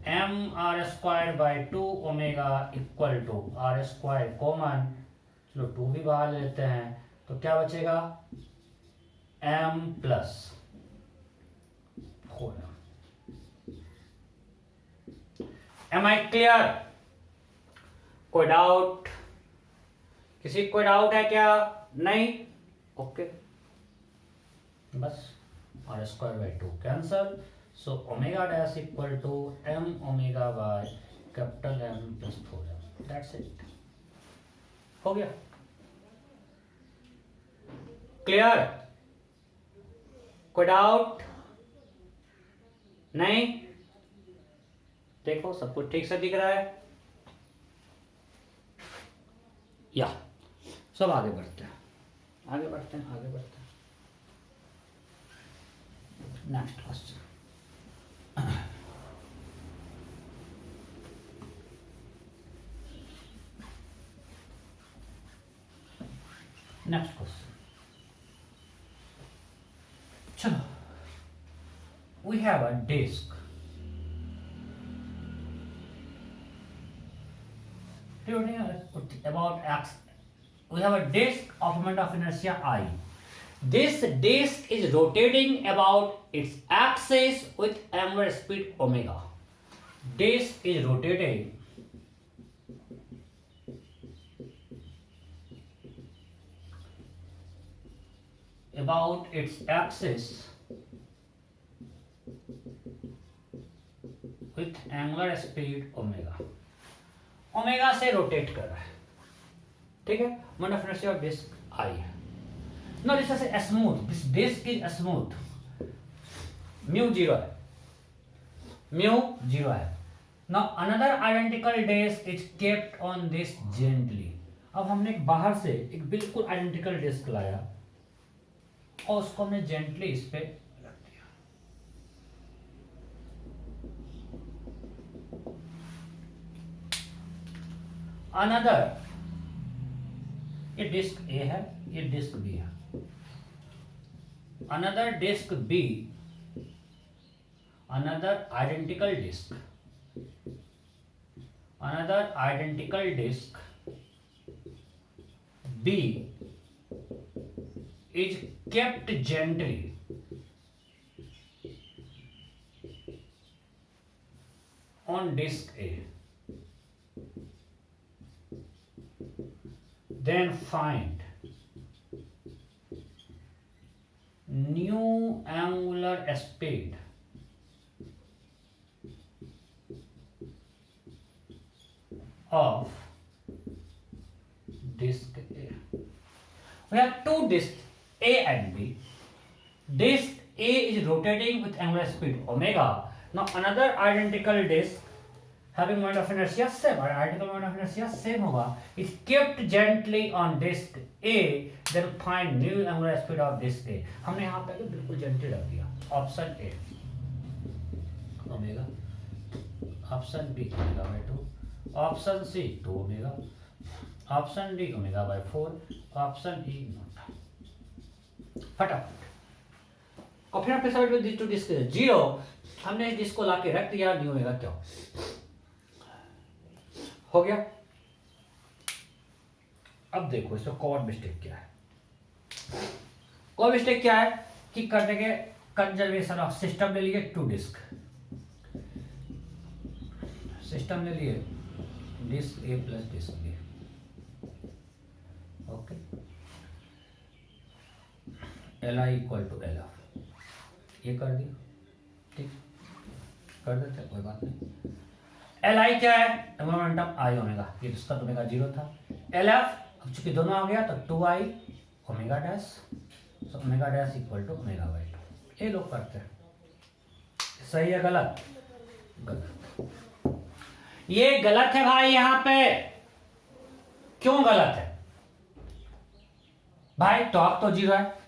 M R square by 2 omega equal to R square common, चलो 2 भी बाहर लेते हैं तो क्या बचेगा m plus 4m। Am I clear? कोई doubt? किसी कोई डाउट है क्या? नहीं? ओके बस R square by 2 cancel, so omega dash equal to m omega by capital M plus 4m, that's it. हो गया क्लियर? कोई डाउट? नहीं? देखो सब कुछ ठीक से दिख रहा है या सब आगे बढ़ते हैं, आगे बढ़ते हैं, आगे बढ़ते हैं। नेक्स्ट क्वेश्चन, नेक्स्ट क्वेश्चन, चलो we have a disk about x, we have a disk of moment of inertia I. This disk is rotating about its axis with angular speed omega. Disk is rotating about its axis with angular speed omega. Omega से rotate कर रहा है, ठीक है। Moment of inertia of disc I है। Now this is smooth, this disc is smooth, mu 0 है, mu 0 है। Now another identical disc is kept on this gently. अब हमने एक बाहर से एक बिल्कुल आइडेंटिकल डिस्क लाया और उसको हमने जेंटली इस पे रख दिया। अनदर, ये डिस्क ए है, ये डिस्क बी है। Another disc B, another identical disc, another identical disc B is kept gently on disk A. Then find new angular speed of disk A. We have two disks, A and B. Disk A is rotating with angular speed omega. Now another identical disk having moment of inertia same, or identical moment of inertia same होगा, is kept gently on disk A. Then find new angular speed of disk A. हमने यहाँ पे बिल्कुल gently रख दिया। Option A omega, option B omega by 2, option C 2 omega, option D omega by 4, option E not. फटाफट। और फिर आपके साइड में टू डिस्क 0, हमने इस डिस्क को लाके रख दिया, न्यू ओमेगा क्या हो गया। अब देखो इसका कॉमन मिस्टेक क्या है। कॉमन मिस्टेक क्या है कि करने के कंजर्वेशन ऑफ सिस्टम ले लिए टू डिस्क, सिस्टम ले लिए disc A plus disc B, okay. L I equal to L F, ये कर दिया, ठीक कर देते हैं, कोई बात नहीं। एल आई क्या है, मोमेंटम आई ओमेगा, ये इसका ओमेगा 0 था। एल एफ अब चूंकि दोनों आ गया तो 2i omega dash, so omega dash equal to omega by 2। ये लोग करते हैं, सही है गलत? गलत, ये गलत है भाई। यहां पे क्यों गलत है भाई? टॉर्क तो 0 है।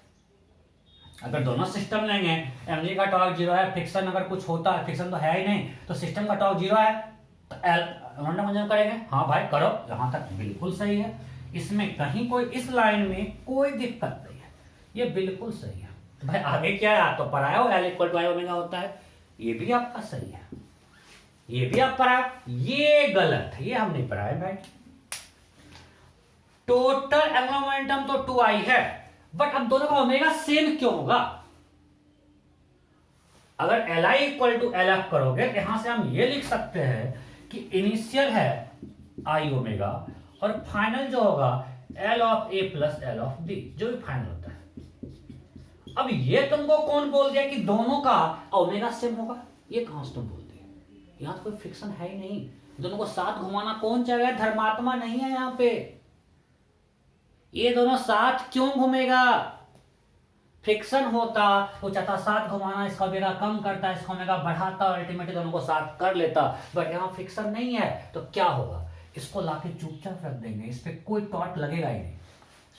अगर दोनों सिस्टम लेंगे, एमजी का टॉर्क 0 है, फ्रिक्शन अगर कुछ होता है, फ्रिक्शन तो है ही नहीं, तो सिस्टम का टॉर्क 0 है, तो मोमेंटम करेंगे। हाँ भाई करो, यहां तक बिल्कुल सही है। इसमें कहीं कोई, इस लाइन में कोई दिक्कत नहीं है, ये बिल्कुल सही है। भाई आगे क्या है, आप तो पढ़ाए हो L equal to I omega होता है, ये भी आपका सही है, ये भी आप पढ़ा, ये गलत है, ये हम नहीं पढ़ाए भाई। टोटल एंगुलर मोमेंटम तो 2i है, बट अब दोनों का ओमेगा सेम क्यों होगा? अगर Li equal to L F करोगे तो यहां से हम ये लिख सकते हैं कि इनिशियल है आई ओमेगा और फाइनल जो होगा L of A plus L of B, जो भी फाइनल होता है। अब ये तुमको कौन बोल दिया कि दोनों का ओमेगा सेम होगा? ये कहां से तुम बोल दिए? यहां तो कोई फ्रिक्शन है ही नहीं, दोनों को साथ घुमाना कौन चाहेगा? धर्मात्मा नहीं है यहां पे, ये दोनों साथ क्यों घूमेगा? फ्रिक्शन होता वो चाहता साथ घुमाना, इसका ओमेगा कम करता, इसका ओमेगा बढ़ाता और अल्टीमेटली दोनों को साथ कर लेता, बट यहाँ फ्रिक्शन नहीं है तो क्या होगा? इसको लाके चुपचाप रख देंगे, इस पे कोई टॉर्क लगेगा ही नहीं।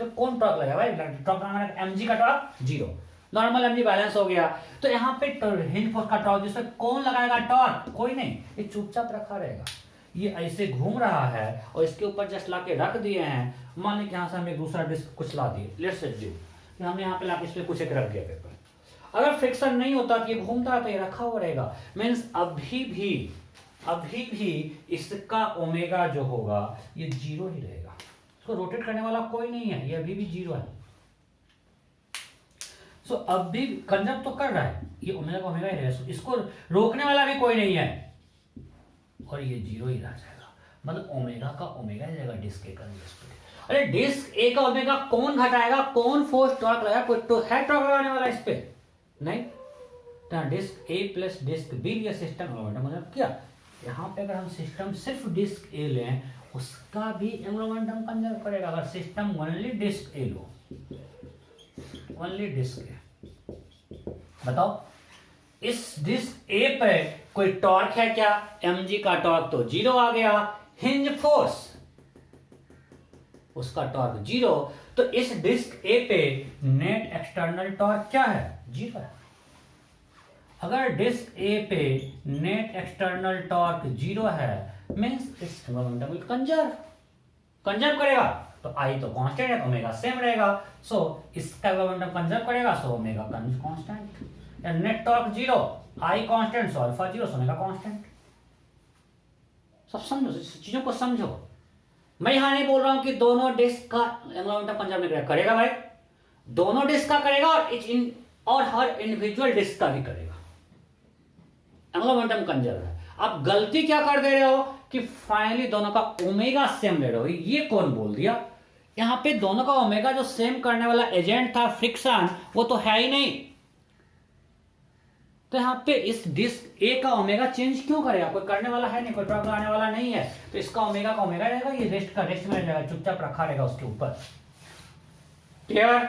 तो कौन टॉर्क लगेगा भाई? टॉर्क लगाना, mg का टॉर्क 0, नॉर्मल mg बैलेंस हो गया, तो यहाँ पे हिंज फोर्स का टॉर्क जिसपे कौन लगाएगा टॉर्क? कोई नहीं, ये चुपचाप रखा रहेगा। ये ऐसे घूम रहा है और इसके ऊपर जस्ट लाके रख दिए हैं। मान लीजिए यहाँ से हम एक दूसरा डिस्क कुछ ला दिए, लेट्स से हमने यहाँ पे लाके इस पे कुछ एक रख दिया पेपर। अगर फ्रिक्शन नहीं होता तो ये घूमता तो ये रखा हुआ रहेगा, मीन्स अभी भी इसका ओमेगा जो होगा ये 0 ही रहेगा, इसको रोटेट करने वाला कोई नहीं है, ये अभी भी 0 है। सो अब भी कंजर्व तो कर रहा है, ये ओमेगा का ओमेगा ही रहेगा, इसको रोकने वाला भी कोई नहीं है और ये 0 ही रह जाएगा, मतलब ओमेगा का ओमेगा ही रहेगा डिस्क ए का। अरे डिस्क ए का ओमेगा कौन घटाएगा? कौन फोर्स टॉर्क लगाएगा? कोई तो है टॉर्क लगाने वाला इस पे? नहीं। तो disc A plus disc B ये सिस्टम मतलब क्या? यहाँ पे अगर हम सिस्टम सिर्फ डिस्क ए लें उसका भी एंगुलर मोमेंटम कंजर्व करेगा। अगर सिस्टम ओनली डिस्क ए लो, ओनली डिस्क ए, बताओ इस डिस्क ए पे कोई टॉर्क है क्या? mg का टॉर्क तो 0 आ गया, हिंज फोर्स उसका टॉर्क 0, तो इस डिस्क ए पे नेट एक्सटर्नल टॉर्क क्या है? 0 है। अगर डिस्क ए पे नेट एक्सटर्नल टॉर्क 0 है मींस इस मोमेंटम विल कंजर्व करेगा, तो आई तो कांस्टेंट है, ओमेगा सेम रहेगा, सो इसका मोमेंटम कंजर्व करेगा, सो ओमेगा कांस्टेंट। या net torque 0, I constant, so alpha 0, so omega constant. सब समझो, चीजों को समझो। मैं यहां नहीं बोल रहा हूं कि दोनों डिस्क का एंगुलर मोमेंटम कंजर्व नहीं करेगा भाई, दोनों डिस्क का करेगा और हर इंडिविजुअल डिस्क का भी करेगा, एंगुलर मोमेंटम कंजर्व है। आप गलती क्या कर दे रहे हो कि फाइनली दोनों का ओमेगा सेम ले रहे हो, ये कौन बोल दिया? यहां पे दोनों का ओमेगा जो सेम करने वाला एजेंट था फ्रिक्शन, वो तो है ही नहीं, तो यहाँ पे इस डिस्क ए का ओमेगा चेंज क्यों करेगा? कोई करने वाला है नहीं, कोई टॉर्क लगाने वाला नहीं है, तो इसका ओमेगा का ओमेगा रहेगा, ये रेस्ट का रेस्ट में रहेगा, चुपचाप रखा रहेगा उसके ऊपर। क्लियर?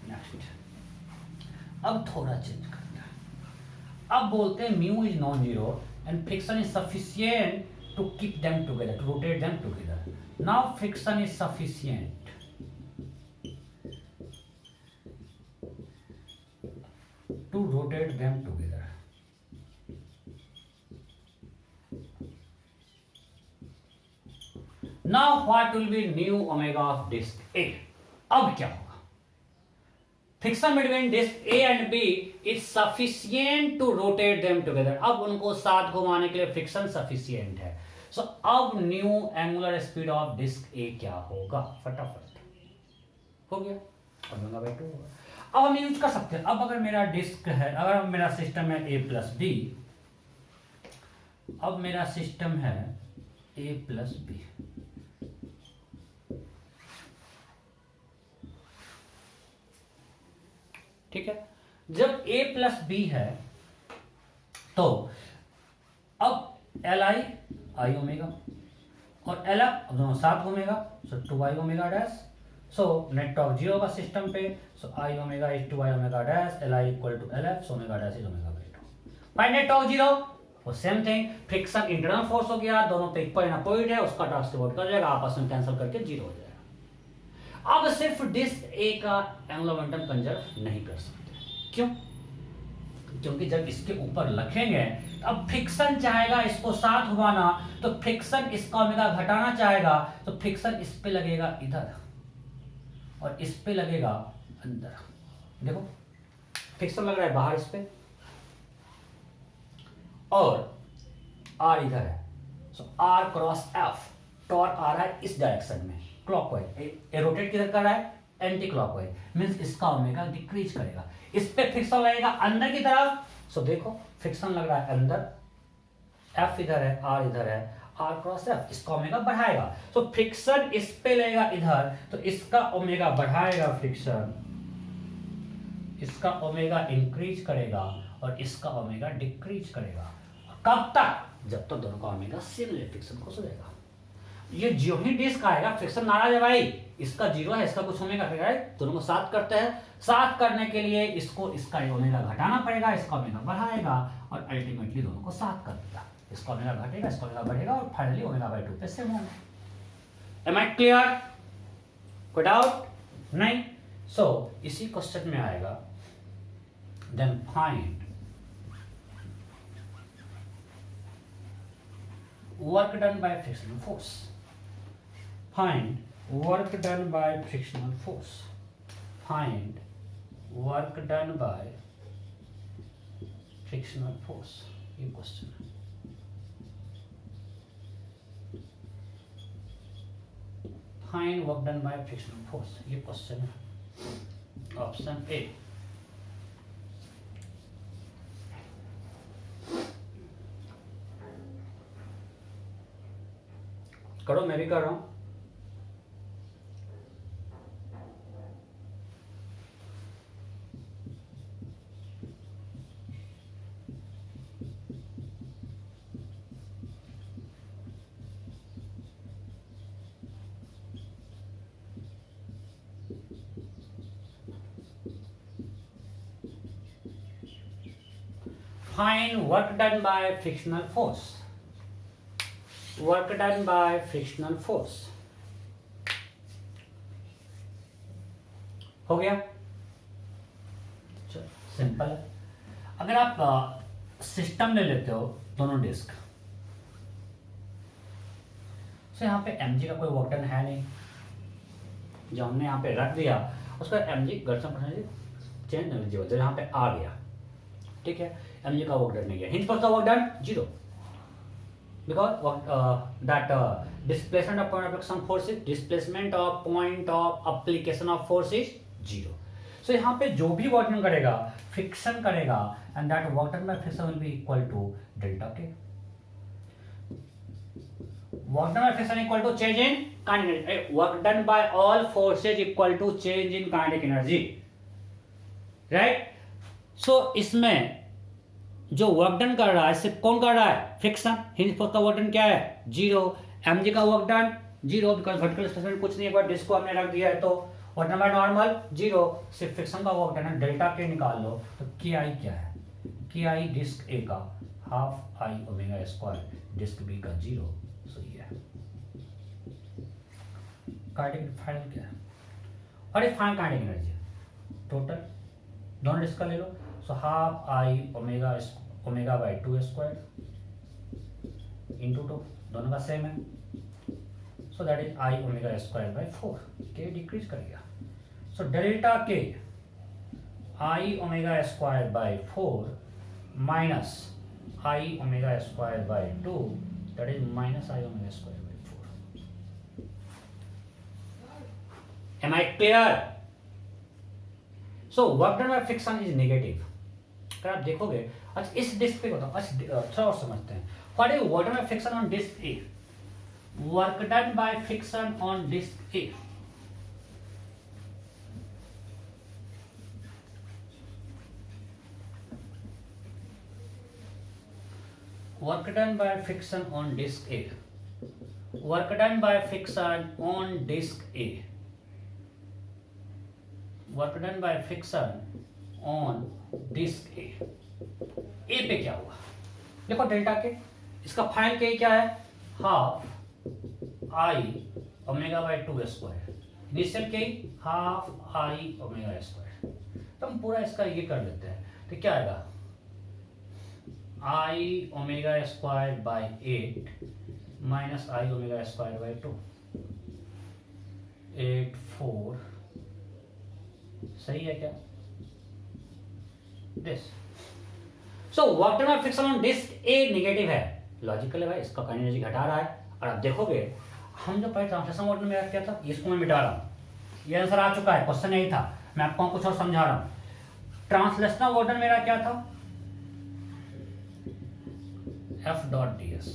नेक्स्ट, अब थोड़ा चेंज करते हैं। अब बोलते हैं mu is non zero and friction is sufficient to keep them together, to rotate them together. Now friction is sufficient to rotate them together. Now what will be new omega of disk A? अब क्या होगा? Friction between disk A and B is sufficient to rotate them together. अब उनको साथ घुमाने के लिए friction sufficient है। So अब new angular speed of disc A क्या होगा? फटाफट हो गया, ओमेगा बाय 2 होगा। अब हम यूज कर सकते हैं। अब अगर मेरा डिस्क है, अगर मेरा सिस्टम है ए प्लस बी, अब मेरा सिस्टम है ए प्लस बी, ठीक है। जब ए प्लस बी है तो अब एल आई ओमेगा और एल एफ दोनों साथ घूमेगा, so 2 omega dash, so net torque 0 होगा सिस्टम पे, so I omega is 2 omega dash, L I equal to L F, so omega dash is omega by 2। Find net torque 0, वो same thing, friction internal force हो गया, दोनों पे equal in opposite है, उसका transport कर जाएगा, आपस में कैंसिल करके 0 हो जाएगा। अब सिर्फ डिस्क ए का एंगुलर मोमेंटम कंजर्व नहीं कर सकते, क्यों? क्योंकि जब इसके ऊपर रखेंगे अब फ्रिक्शन चाहेगा इसको साथ घुमाना, तो फ्रिक्शन इसका ओमेगा घटाना चाहेगा, तो फ्रिक्शन इस पे लगेगा इधर और इस पे लगेगा अंदर, देखो फ्रिक्शन लग रहा है बाहर इस पे, और आर इधर है, सो आर क्रॉस एफ, टॉर्क आ रहा है इस डायरेक्शन में क्लॉकवाइज, रोटेट किधर कर रहा है एंटी क्लॉकवाइज, मींस इसका ओमेगा डिक्रीज करेगा। इस पे फ्रिक्शन लगेगा अंदर की तरफ, सो देखो फ्रिक्शन लग रहा है अंदर, एफ इधर है आर इधर है, आर क्रॉस एफ, इसका ओमेगा बढ़ाएगा। तो फ्रिक्शन इस पे लगेगा इधर, तो इसका ओमेगा बढ़ाएगा फ्रिक्शन, इसका ओमेगा इंक्रीज करेगा और इसका ओमेगा डिक्रीज करेगा। कब तक? जब तक दोनों का ओमेगा सेम फ्रिक्शन को हो जाएगा। ये जो ही डिस्क आएगा फ्रिक्शन नाराज है भाई, इसका जीरो है इसका कुछ ओमेगा है, दोनों को साथ करते हैं, साथ करने के लिए इसको इसका ओमेगा घटाना पड़ेगा, इसका ओमेगा बढ़ाएगा और अल्टीमेटली दोनों को साथ कर देगा, इसका ओमेगा घटेगा इसका ओमेगा बढ़ेगा और फाइनली ओमेगा बाय 2 पे सेम होगा। Am I clear? कोई डाउट नहीं? सो इसी क्वेश्चन में आएगा then find work done by frictional force. Find work done by frictional force. Find work done by frictional force. ये क्वेश्चन है। Find work done by frictional force. ये question है। Option A. करो, मैं भी कर रहा हूं। Find work done by frictional force. Work done by frictional force. हो गया? चलो सिंपल है। अगर आप सिस्टम ले लेते हो दोनों डिस्क, तो यहाँ पे mg का कोई वर्क डन है नहीं, जो हमने यहाँ पे रख दिया उसका mg घर्षण परसेंटेज चेंज नहीं हो, यहाँ पे आ गया, ठीक है, mg का वर्क डन नहीं है, हिंज पर का work done 0, because that displacement of point of application force is displacement of point of application of force is 0. So यहाँ पे जो भी वर्क डन करेगा फ्रिक्शन करेगा and that work done by friction will be equal to delta k. Work done by friction equal to change in kinetic energy. Work done by all forces equal to change in kinetic energy. Right? So इसमें जो work done कर रहा है सिर्फ कौन कर रहा है? फ्रिक्शन। हिंज फोर्स का वर्क डन क्या है? 0। mg का work done 0, because vertical displacement कुछ नहीं है, बट डिस्क को हमने रख दिया है तो वर्क डन बाय नॉर्मल 0, सिर्फ फ्रिक्शन का वर्क डन है, डेल्टा के निकाल लो। तो ki क्या है? ki डिस्क ए का half I omega square, disc B का 0, सो ये है काइनेटिक फाइनल क्या है। और ये फाइनल काइनेटिक एनर्जी टोटल दोनों डिस्क का ले लो, so half I omega by 2 square into 2, दोनों का सेम है, so that is I omega square by 4, K decrease करेगा, so delta K I omega square by 4 minus I omega square by 2, that is minus I omega square by 4। Am I clear? So work done by friction is negative. अगर आप देखोगे, अच्छा इस disc पे बताओ, अच्छा और समझते हैं, what is work done by friction on disc A? Work done by friction on disc A, work done by friction on disk A, work done by friction on disk A, work done by friction on disk A। ए पे क्या हुआ देखो, delta के, इसका final के क्या है? Half I omega by 2 square, initial के हाफ आई ओमेगा स्क्वायर, तो हम पूरा इसका ये कर देते हैं, तो क्या आएगा? I omega square by 8 minus I omega square by 2, 8 4, सही है क्या? This. So work done by friction on disc A negative है, लॉजिकल है भाई, इसका काइनेटिक एनर्जी घटा रहा है। और आप देखोगे हम जो पहले ट्रांसलेशन वर्ड में क्या था, इसको मैं मिटा रहा हूँ, ये आंसर आ चुका है, क्वेश्चन यही था, मैं आपको कुछ और समझा रहा हूँ। ट्रांसलेशनल वर्ड मेरा क्या था, एफ डॉट डी एस।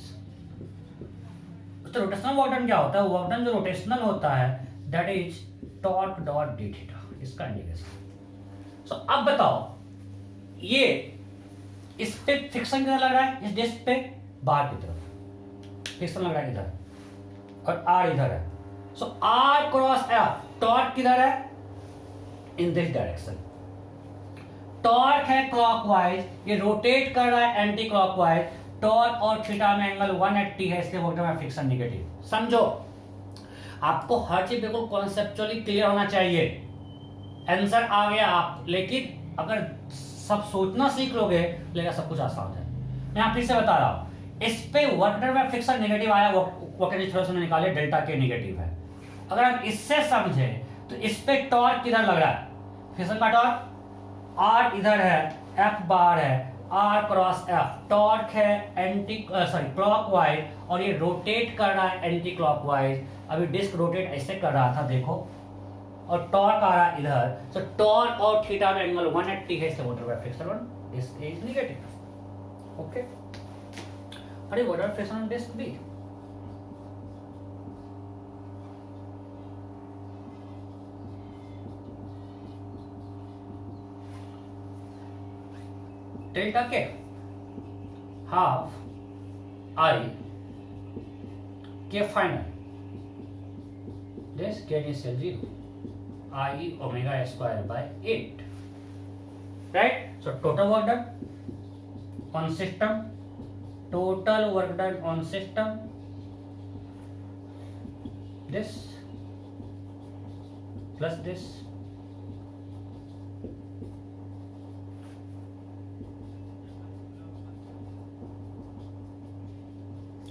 तो रोटेशनल वर्क डन क्या होता है, वर्क डन जो रोटेशनल होता है that is torque dot D theta, इसका इंडिकेशन। सो अब बताओ ये इस पे फ्रिक्शन कितना लग रहा है, इस डिस्क पे बाहर की तरफ फ्रिक्शन लग रहा है इधर, और आर इधर है। सो आर क्रॉस एफ, टॉर्क किधर है, इन दिस डायरेक्शन। टॉर्क है क्लॉकवाइज, ये रोटेट कर रहा है एंटी क्लॉकवाइज, टॉर्क और थीटा में एंगल 180 है, इसलिए work done by friction negative. समझो, आपको हर चीज बिल्कुल कॉन्सेप्चुअली क्लियर होना चाहिए। आंसर आ गया आप, लेकिन अगर सब सोचना सीख लोगे लेगा सब कुछ आसान है। मैं फिर से बता रहा हूं, इस पे work done by friction negative आया, वर्क एनर्जी थोड़ा सा निकाले, डेल्टा के नेगेटिव है। अगर आप इससे समझे तो इस पे टॉर्क किधर लग रहा है, फ्रिक्शन का टॉर्क आर इधर है, एफ बार है, आर क्रॉस एफ, टॉर्क है एंटी क्लॉकवाइज, और ये रोटेट कर रहा है एंटी क्लॉकवाइज। अभी डिस्क रोटेट ऐसे कर रहा था देखो, और टॉर्क आ रहा है इधर। सो टॉर्क और थीटा में एंगल 180 है, इसलिए work done by friction on disc is negative. Okay, अरे work done by friction on disc भी delta K half I K final this K initial 0 I omega square by 8, right. So total work done on system, total work done on system this plus this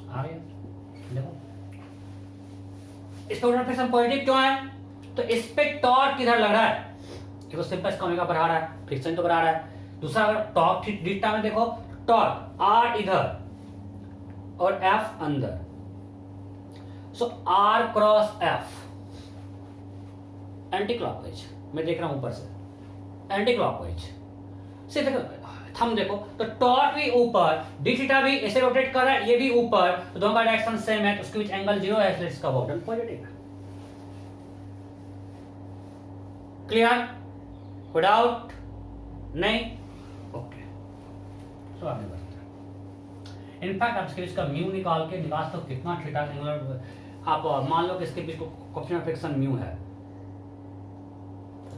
आ गया। देखो इसका work done friction positive क्यों है, तो इस पे torque किधर लग रहा है, देखो सिंपल, इसका ओमेगा बढ़ा रहा है, फ्रिक्शन तो बढ़ा रहा है। दूसरा अगर टॉर्क थीटा में देखो, टॉर्क आर इधर और एफ अंदर। So R cross F anti clockwise, मैं देख रहा हूं ऊपर से एंटी क्लॉकवाइज। सिर्फ थंब देखो तो टॉर्क भी ऊपर, डी थीटा भी ऐसे रोटेट कर रहा है, ये भी ऊपर, तो दोनों का डायरेक्शन सेम है, तो उसके बीच एंगल 0 है, इसलिए इसका वर्क डन पॉजिटिव है। क्लियर, कोई डाउट नहीं? ओके, तो आगे बढ़ते हैं। इनफैक्ट आप इसके बीच का म्यू निकाल तो कितना थीटा एंगुलर, आप मान लो कि इसके बीच कोएफिशिएंट ऑफ फ्रिक्शन म्यू है,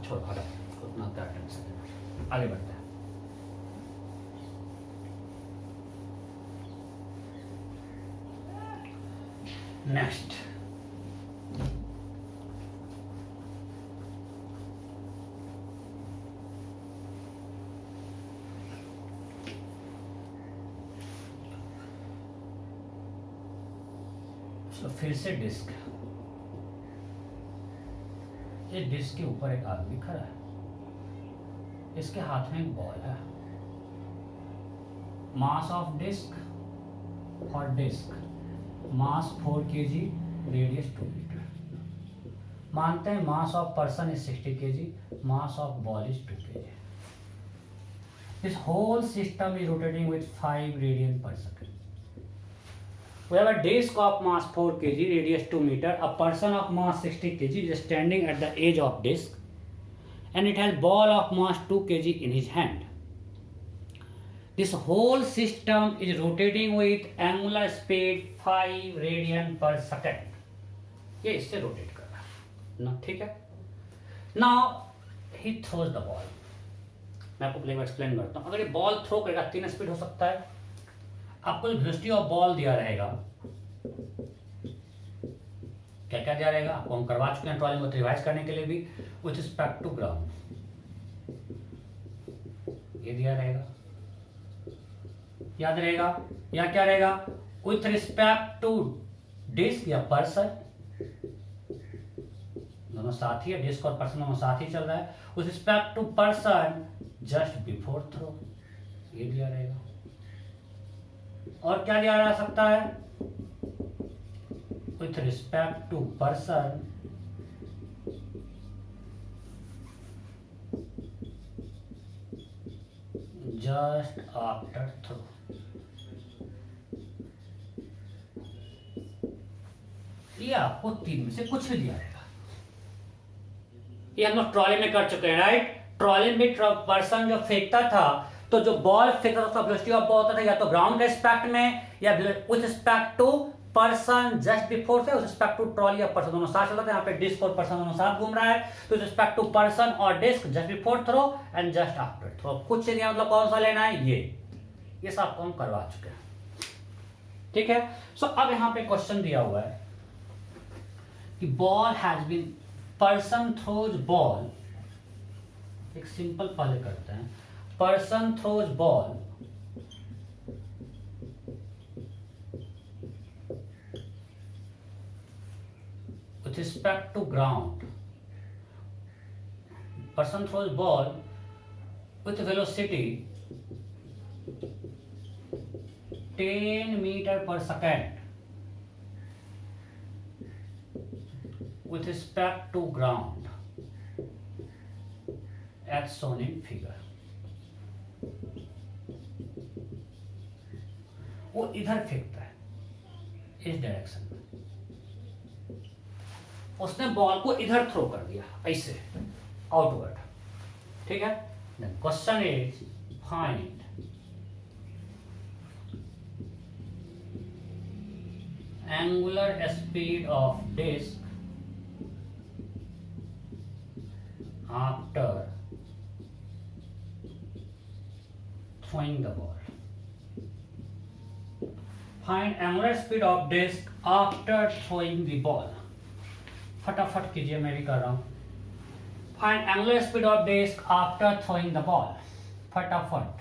छोड़ हटा, उतना क्या टेंशन है। आगे बढ़ते हैं। नेक्स्ट, तो फिर से डिस्क, ये डिस्क के ऊपर एक आदमी खड़ा है, इसके हाथ में एक बॉल है, मास ऑफ डिस्क और disc mass 4 kg, radius 2 metre. मानते हैं mass of person is 60 kg, mass of ball is 2 kg। This whole system is rotating with 5 radian per second. We have a disk of mass 4 kg, radius 2 meter. A person of mass 60 kg is standing at the edge of disk, and it has ball of mass 2 kg in his hand. This whole system is rotating with angular speed 5 radian per second. ये इससे rotate कर रहा है ना, ठीक है। Now he throws the ball. मैं आपको प्ले में एक्सप्लेन करता हूँ। अगर ये बॉल थ्रो करेगा 3 स्पीड हो सकता है। आपको जो वेलोसिटी ऑफ बॉल दिया रहेगा, क्या क्या दिया रहेगा आपको हम करवा चुके हैं ट्रॉली में, रिवाइज करने के लिए भी, विथ रिस्पेक्ट टू ग्राउंड ये दिया रहेगा, याद रहेगा। या क्या रहेगा, विथ रिस्पेक्ट टू डिस्क या पर्सन दोनों साथ ही है, डिस्क और पर्सन दोनों साथ ही चल रहा है, with respect to person just before throw, ये दिया रहेगा। और क्या दिया जा सकता है, with respect to person just after throw. ये आपको तीन में से कुछ भी दिया रहेगा। ये हम लोग ट्रॉली में कर चुके हैं, राइट। ट्रॉली में पर्सन जो फेंकता था, तो जो बॉल फेंकता था उसका वेलोसिटी ऑफ बॉल होता था या तो ग्राउंड के रिस्पेक्ट में या with respect to person just before से, विथ रिस्पेक्ट टू ट्रॉली या पर्सन दोनों साथ चल रहा था। यहाँ पे डिस्क और पर्सन दोनों साथ घूम रहा है, तो विथ रिस्पेक्ट टू पर्सन और disc just before throw and just after throw. कुछ नहीं, मतलब कौन सा लेना है, ये सब हम करवा चुके हैं, ठीक है। सो अब यहाँ पे क्वेश्चन दिया हुआ है कि ball has been, person throws ball, एक सिंपल पहले करते हैं, person throws ball with respect to ground. Person throws ball with velocity 10 meter per second with respect to ground as shown in figure. वो इधर फेंकता है इस डायरेक्शन में, उसने बॉल को इधर थ्रो कर दिया ऐसे आउटवर्ड, ठीक है। Question is find angular speed of disc after throwing the ball. Find angular speed of disc after throwing the ball. फटाफट कीजिए, मैं भी कर रहा हूं। Find angular speed of disc after throwing the ball, फटाफट।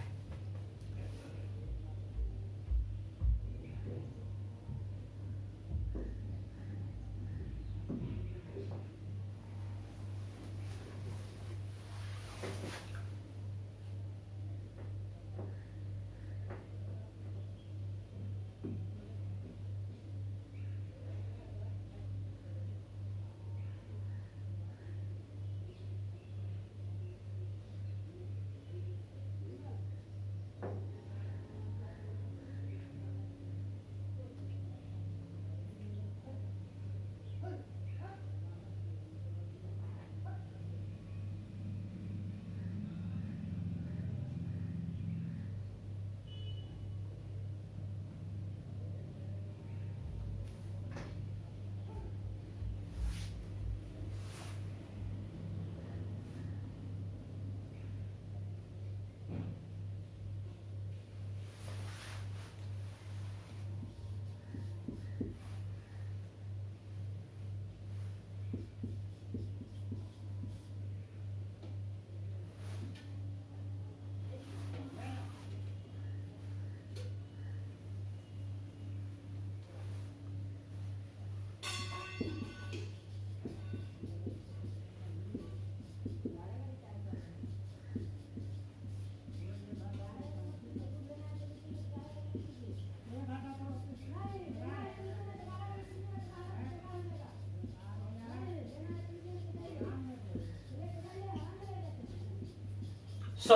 सो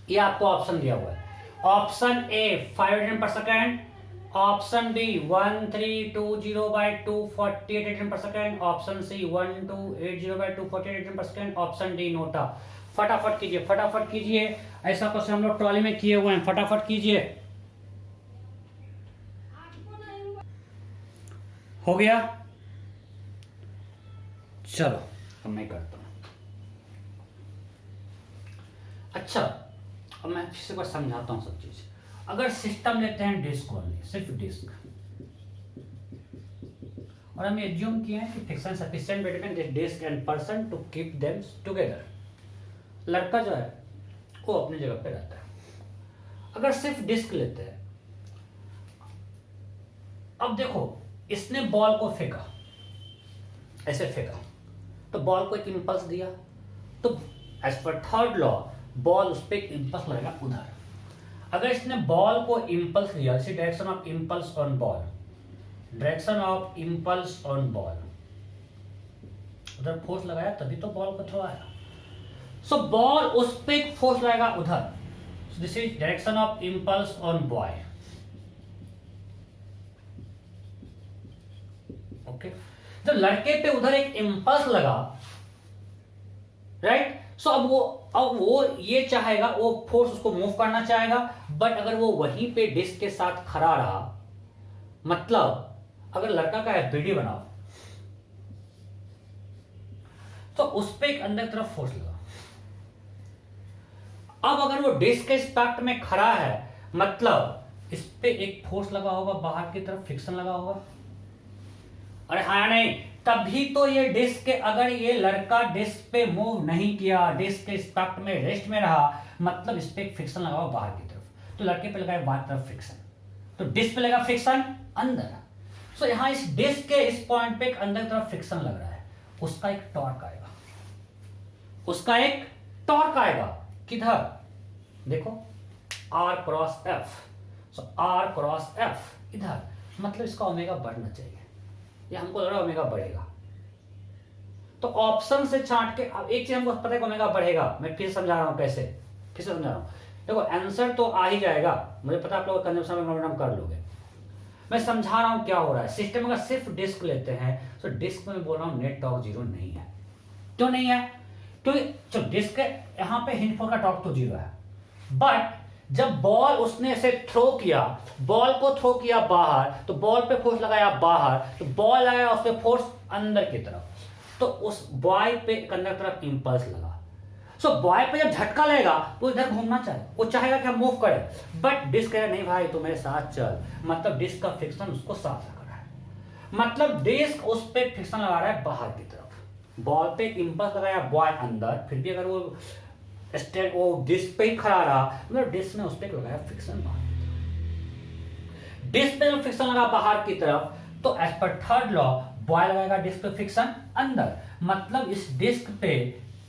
ये आपको ऑप्शन दिया हुआ है। Option A 5 radian per second, option B 1320/248 radian per second, option C 1280/248 radian per second, option D NOTA. फटाफट कीजिए, फटाफट कीजिए, ऐसा क्वेश्चन हम लोग ट्रॉली में किए हुए हैं, फटाफट कीजिए। हो गया, चलो अब मैं करता हूं। अच्छा, अब मैं फिर से बार समझाता हूं सब चीज। अगर सिस्टम लेते हैं डिस्क ओनली, सिर्फ डिस्क, और हम एज्यूम किए हैं कि friction sufficient between disc and person to keep them together, लड़का जो है वो अपनी जगह पे रहता है। अगर सिर्फ डिस्क लेते हैं, अब देखो इसने बॉल को फेंका, ऐसे फेंका, तो बॉल को एक इम्पल्स दिया, तो as per third law ball उस पर एक इम्पल्स लगेगा उधर। अगर इसने बॉल को इम्पल्स दिया, जैसे direction of impulse on ball, direction of impulse on ball, उधर फोर्स लगाया तभी तो बॉल को थ्रो आया। सो बॉल उस पर एक फोर्स लगाएगा उधर, this is direction of impulse on boy. Okay, जब लड़के पे उधर एक इम्पल्स लगा, राइट, सो अब वो ये चाहेगा, वो फोर्स उसको मूव करना चाहेगा, बट अगर वो वहीं पे डिस्क के साथ खड़ा रहा, मतलब अगर लड़का का एफबीडी बनाओ तो उस पे एक अंदर तरफ फोर्स लगा। अब अगर वो डिस्क के इम्पैक्ट में खड़ा है, मतलब इस पे एक फोर्स लगा होगा, बाहर की तरफ फ्रिक्शन लगा होगा। अरे हाँ नहीं, तभी तो ये डिस्क के, अगर ये लड़का डिस्क पे मूव नहीं किया, डिस्क के इम्पैक्ट में रेस्ट में रहा, मतलब इस पे एक फ्रिक्शन लगा हुआ बाहर की तरफ, तो लड़के पे लगा बाहर तरफ फ्रिक्शन, तो डिस्क पे लगा फ्रिक्शन अंदर। सो यहां इस डिस्क के इस पॉइंट पे एक अंदर तरफ फ्रिक्शन लग रहा है, उसका एक टॉर्क आएगा, उसका एक टॉर्क आएगा किधर, देखो R क्रॉस F। सो R क्रॉस F इधर, मतलब इसका ओमेगा बढ़ना चाहिए, ये हमको लग रहा है ओमेगा बढ़ेगा। तो ऑप्शन से छांट के अब एक चीज हमको पता है कि ओमेगा बढ़ेगा, मैं फिर समझा रहा हूं कैसे, फिर से समझा रहा हूं। देखो आंसर तो आ ही जाएगा, मुझे पता आप लोग कंजम्पशन में मोमेंटम कर लोगे। मैं समझा रहा हूं क्या हो रहा है। सिस्टम अगर सिर्फ डिस्क लेते हैं तो डिस्क में बोल रहा हूं नेट टॉर्क जीरो नहीं है। क्यों नहीं है? क्योंकि जो डिस्क है यहां पे हिंज फोर्स का टॉर्क तो जीरो है, बट जब बॉल उसने ऐसे थ्रो किया, बॉल को थ्रो किया बाहर, तो बॉल पे फोर्स लगाया बाहर, तो बॉल लगाया उस पे फोर्स अंदर की तरफ, तो उस बॉय पे एक अंदर तरफ इंपल्स लगा। सो बॉय पे जब झटका लगेगा वो इधर घूमना चाहे, वो चाहेगा कि हम मूव करें, बट डिस्क कहेगा नहीं भाई तू मेरे साथ चल, मतलब डिस्क का फ्रिक्शन उसको साथ रख रहा है, मतलब डिस्क उस पे फ्रिक्शन लगा रहा है बाहर की तरफ। बॉल पे एक इंपल्स लगाया बॉय अंदर, फिर भी अगर वो डिस्क पे ही खड़ा रहा, मतलब डिस्क ने उस पे लगाया फ्रिक्शन बाहर, डिस्क पे फ्रिक्शन लगा बाहर की तरफ, तो as per third law boy लगाएगा डिस्क पे फ्रिक्शन अंदर, मतलब इस डिस्क पे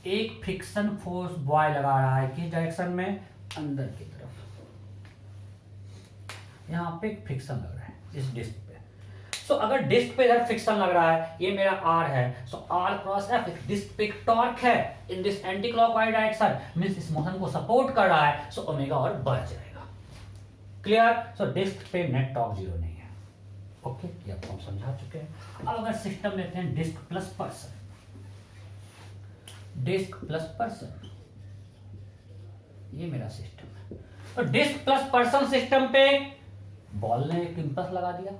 एक फ्रिक्शन फोर्स बॉय लगा रहा है किस डायरेक्शन में, अंदर की तरफ। यहां पे एक फ्रिक्शन लग रहा है इस डिस्क पे। सो अगर डिस्क पे इधर फ्रिक्शन लग रहा है, ये मेरा R है, सो R क्रॉस F डिस्क पे एक टॉर्क है in this anti clockwise direction, means इस मोशन को सपोर्ट कर रहा है, सो ओमेगा और बढ़ जाएगा। क्लियर? सो डिस्क पे नेट टॉर्क जीरो नहीं है। ओके, ये आपको हम समझा चुके हैं। अब अगर सिस्टम लेते हैं disc plus person, disc plus person, ये मेरा सिस्टम है। तो डिस्क प्लस पर्सन सिस्टम पे बॉल ने एक इंपल्स लगा दिया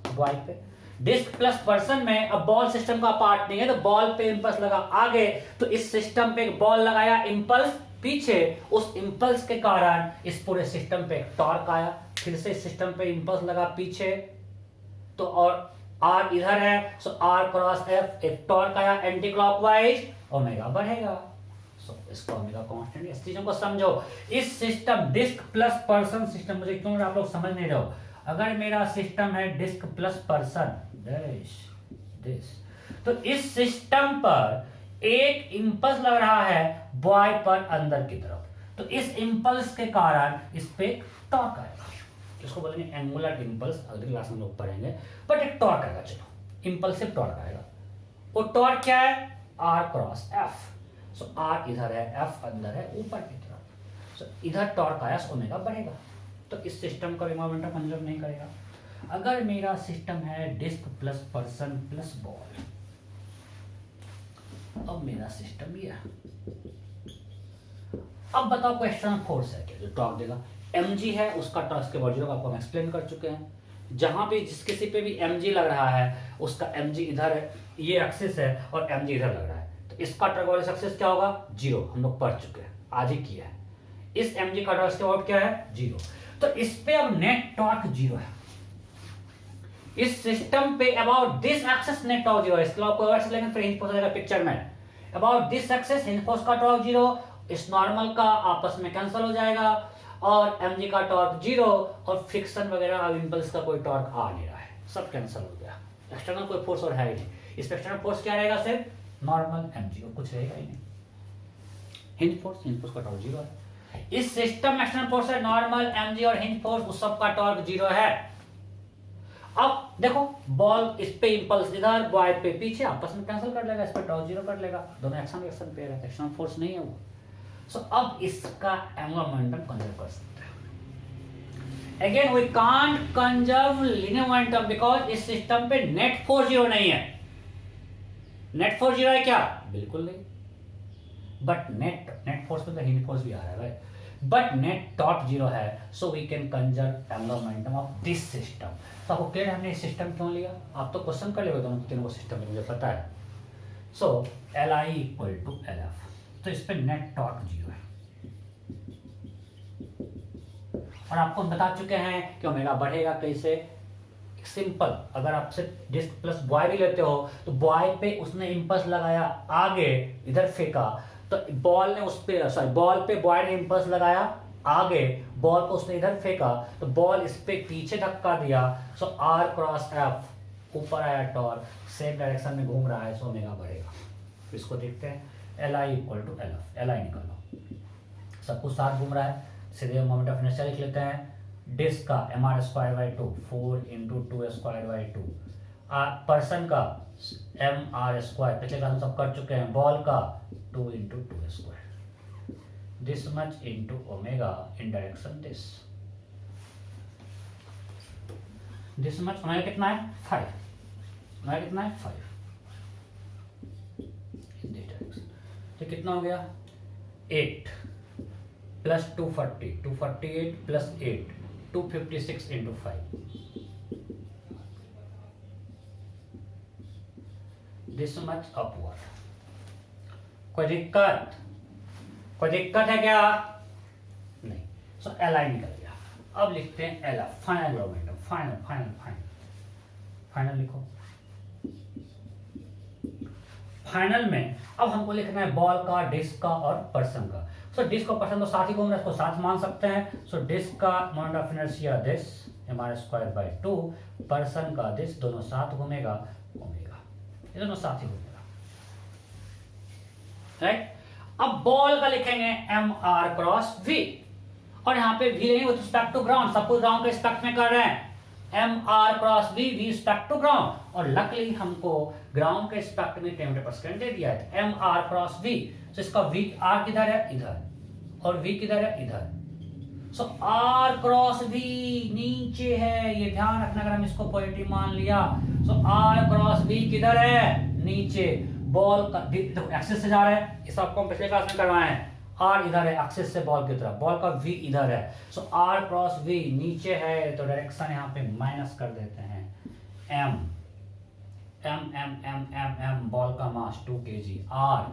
बॉल पे, डिस्क प्लस पर्सन में अब बॉल सिस्टम का पार्ट नहीं है, तो बॉल पे इंपल्स लगा आगे, तो इस सिस्टम पे बॉल लगाया इंपल्स पीछे, उस इंपल्स के कारण इस पूरे सिस्टम पे टॉर्क आया, फिर से सिस्टम पे इंपल्स लगा पीछे, तो और R इधर है, सो R क्रॉस F एक टॉर्क आया एंटी क्लॉकवाइज, ओमेगा बढ़ेगा। सो इसको ओमेगा कांस्टेंट, इस चीजों को समझो। इस system disc plus person system, मुझे क्यों आप लोग समझ नहीं रहे हो, अगर मेरा सिस्टम है डिस्क प्लस पर्सन दिस, तो इस सिस्टम पर एक इंपल्स लग रहा है बॉय पर अंदर की तरफ, तो इस इंपल्स के कारण इस पे टॉर्क आएगा, इसको बोलेंगे एंगुलर इंपल्स, अगली क्लास में लोग पढ़ेंगे, बट एक टॉर्क आएगा, चलो इंपल्सिव टॉर्क आएगा। वो टॉर्क क्या है? R cross F। सो R इधर है, F अंदर है ऊपर की तरफ, सो इधर टॉर्क आया, सो ओमेगा बढ़ेगा, तो इस सिस्टम का मोमेंटम कंजर्व नहीं करेगा। अगर मेरा सिस्टम है disc plus person plus ball, अब मेरा सिस्टम ये है। अब बताओ कोई एक्सटर्नल फोर्स है क्या जो टॉर्क देगा? mg है, उसका टॉर्क के वर्जन को आपको हम एक्सप्लेन कर चुके हैं। जहां पे जिस किसी पे भी mg लग रहा है, उसका mg इधर है, ये एक्सिस है, और mg इधर लग रहा है, तो इसका टॉर्क वर्सेस एक्सिस क्या होगा? जीरो। हम लोग पढ़ चुके हैं, आज ही किया है। इस mg का टॉर्क के क्या है? जीरो। तो इस पे अब नेट टॉर्क जीरो है, इस सिस्टम पे about this axis net torque zero है। इसके अलावा कोई और लेकिन फिर हिंज फोर्स आएगा पिक्चर में, about this axis hinge force का टॉर्क जीरो, इस नॉर्मल का आपस में कैंसिल हो जाएगा, और mg का टॉर्क जीरो, और फ्रिक्शन वगैरह अब इंपल्स का कोई टॉर्क आ नहीं रहा है, सब कैंसिल हो गया। एक्सटर्नल कोई फोर्स और है ही नहीं। इस एक्सटर्नल फोर्स क्या रहेगा? सिर्फ नॉर्मल mg और कुछ रहेगा ही नहीं। हिंज फोर्स का टॉर्क 0 है। इस सिस्टम में एक्सटर्नल फोर्स है नॉर्मल mg और हिंज फोर्स, उस सब का टॉर्क 0 है। अब देखो बॉल इस पे इंपल्स इधर, बॉय पे पीछे, आपस में कैंसिल कर लेगा, इस पे टॉर्क 0 कर लेगा, दोनों एक्शन पेयर है, एक्शनल फोर्स नहीं है वो। सो अब इसका एंगुलर मोमेंटम कंजर्व कर सकते हैं। Again we can't conserve linear momentum because इस सिस्टम पे नेट फोर्स 0 नहीं है। नेट फोर्स 0 है क्या? बिल्कुल नहीं। बट नेट फोर्स पे तो हिंज फोर्स भी आ रहा है भाई, बट नेट टॉर्क 0 है, so we can conserve angular momentum of this system. तो आपको क्लियर हमने इस सिस्टम क्यों लिया? आप तो क्वेश्चन कर लेंगे दोनों तीनों सिस्टम में, मुझे पता है। सो Li इक्वल टू LF, तो इस पे नेट टॉर्क 0 है। और आपको हम बता चुके हैं कि ओमेगा बढ़ेगा कैसे। सिंपल, अगर आप सिर्फ डिस्क प्लस बॉय भी लेते हो तो बॉय पे उसने इंपल्स लगाया आगे, इधर फेंका, तो बॉल ने उस पे बॉल पे बॉय ने इंपल्स लगाया आगे, बॉल को उसने इधर फेंका, तो बॉल इस पे पीछे धक्का दिया, सो R क्रॉस F ऊपर आया टॉर्क, सेम डायरेक्शन में घूम रहा है, सो ओमेगा बढ़ेगा। इसको देखते हैं, Li equal to LF। Li निकालो, सब कुछ साथ घूम रहा है, सीधे मोमेंट ऑफ इनर्शिया लिख लेते हैं। डिस्क का mr²/2 4 × 2s²/2, पर्सन का mr², पिछले क्लास में सब कर चुके हैं। बॉल का 2 × 2s², this much into omega in direction this much। Omega कितना है? 5। ओमेगा कितना है? 5 in this direction। तो कितना हो गया? 8 plus 240, 248 plus 8, 256 into 5। This much upward। कोई दिक्कत है क्या? नहीं। सो Li निकल गया। अब लिखते हैं LF, फाइनल मोमेंटम। फाइनल लिखो। फाइनल में अब हमको लिखना है बॉल का, डिस्क का और पर्सन का। सो डिस्क और पर्सन तो साथ ही घूम रहे हैं, इसको साथ मान सकते हैं। सो डिस्क का moment of inertia this mr²/2, person का दिस, दोनों साथ घूमेगा ओमेगा, ये दोनों साथ ही घूमेगा, राइट। अब बॉल का लिखेंगे mr क्रॉस v, और यहाँ पे v नहीं, विथ रिस्पेक्ट टू ग्राउंड, सब कुछ ग्राउंड के रिस्पेक्ट में कर रहे हैं। mr cross v, v respect to ground, और लकली हमको ग्राउंड के रिस्पेक्ट में 10m/s दे दिया है। mr क्रॉस v, तो इसका v r किधर है? इधर, और v किधर है? इधर। सो r क्रॉस v नीचे है, ये ध्यान रखना, अगर हम इसको पॉजिटिव मान लिया। सो r क्रॉस v किधर है? नीचे। बॉल का एक्सिस से जा रहा है, इस आपको हम पिछले क्लास में करवाए हैं। r इधर है एक्सिस से बॉल की तरफ, बॉल का v इधर है। सो r क्रॉस v नीचे है, तो डायरेक्शन यहाँ पे माइनस कर देते हैं। m बॉल का mass 2 kg, r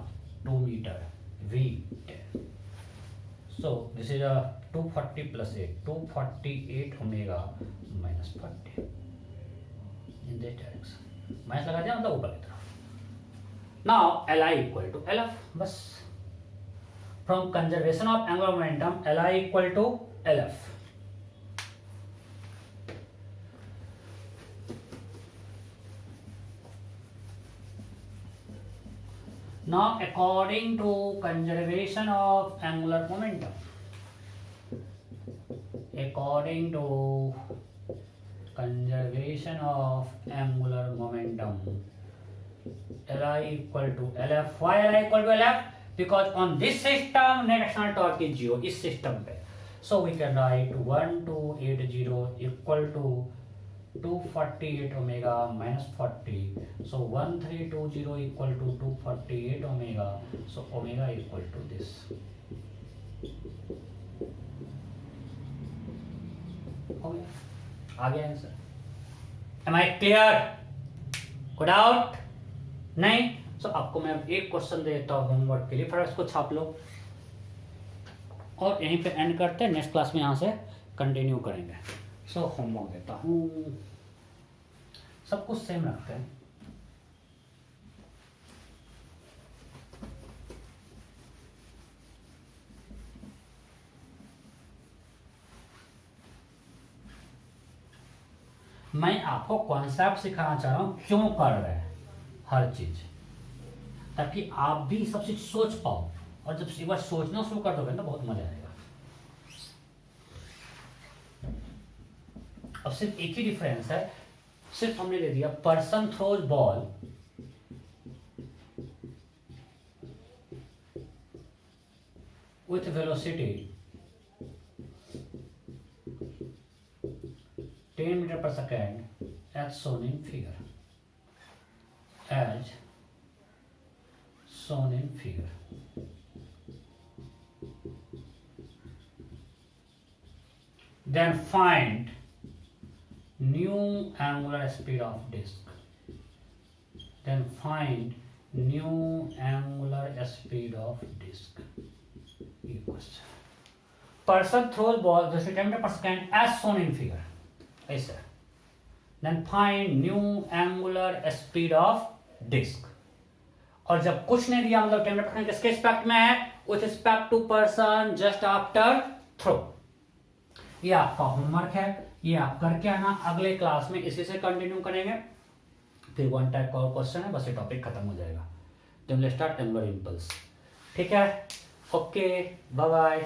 2 metre, v 10। So this is 240 plus 8, 248 omega minus 40 in this direction. Minus लगा दिया मतलब ऊपर की तरफ। Now Li equal to LF, बस from conservation of angular momentum Li equal to LF। Now according to conservation of angular momentum, according to conservation of angular momentum, Li equal to LF। Why Li equal to LF? Because on this system net external torque is 0, इस system पे। So we can write 1280 equal to 248 omega minus 40, so 1320 equal to 248 omega, so omega equal to this। हो गया, आ गया answer. Am I clear? कोई doubt नहीं? सो आपको मैं अब एक क्वेश्चन देता हूँ होमवर्क के लिए, फटाफट इसको छाप लो और यहीं पे एंड करते हैं। नेक्स्ट क्लास में यहाँ से कंटिन्यू करेंगे। सो होमवर्क देता हूँ, सब कुछ सेम रखते हैं। मैं आपको कॉन्सेप्ट सिखाना चाह रहा हूं, क्यों कर रहे हैं हर चीज। ताकि आप भी सब चीज सोच पाओ, और जब एक बार सोचना शुरू कर दोगे ना बहुत मजा आएगा। अब सिर्फ एक ही डिफरेंस है, सिर्फ हमने ले दिया person throws ball with velocity 10 meter per second as shown in figure, as shown in figure. Then find new angular speed of disk. Then find new angular speed of disk. Equals person throws ball velocity 10 meter per second as shown in figure. ऐसा. Then find new angular speed of disk. और जब कुछ नहीं दिया मतलब 10 meter per second किसके respect में है? With respect to person just after throw. ये आपका होमवर्क है, ये आप करके आना। अगले क्लास में इसी से कंटिन्यू करेंगे, फिर वन टाइप का और क्वेश्चन है, बस ये टॉपिक खत्म हो जाएगा। then let's start angular impulse. ठीक है, ओके, बाय बाय।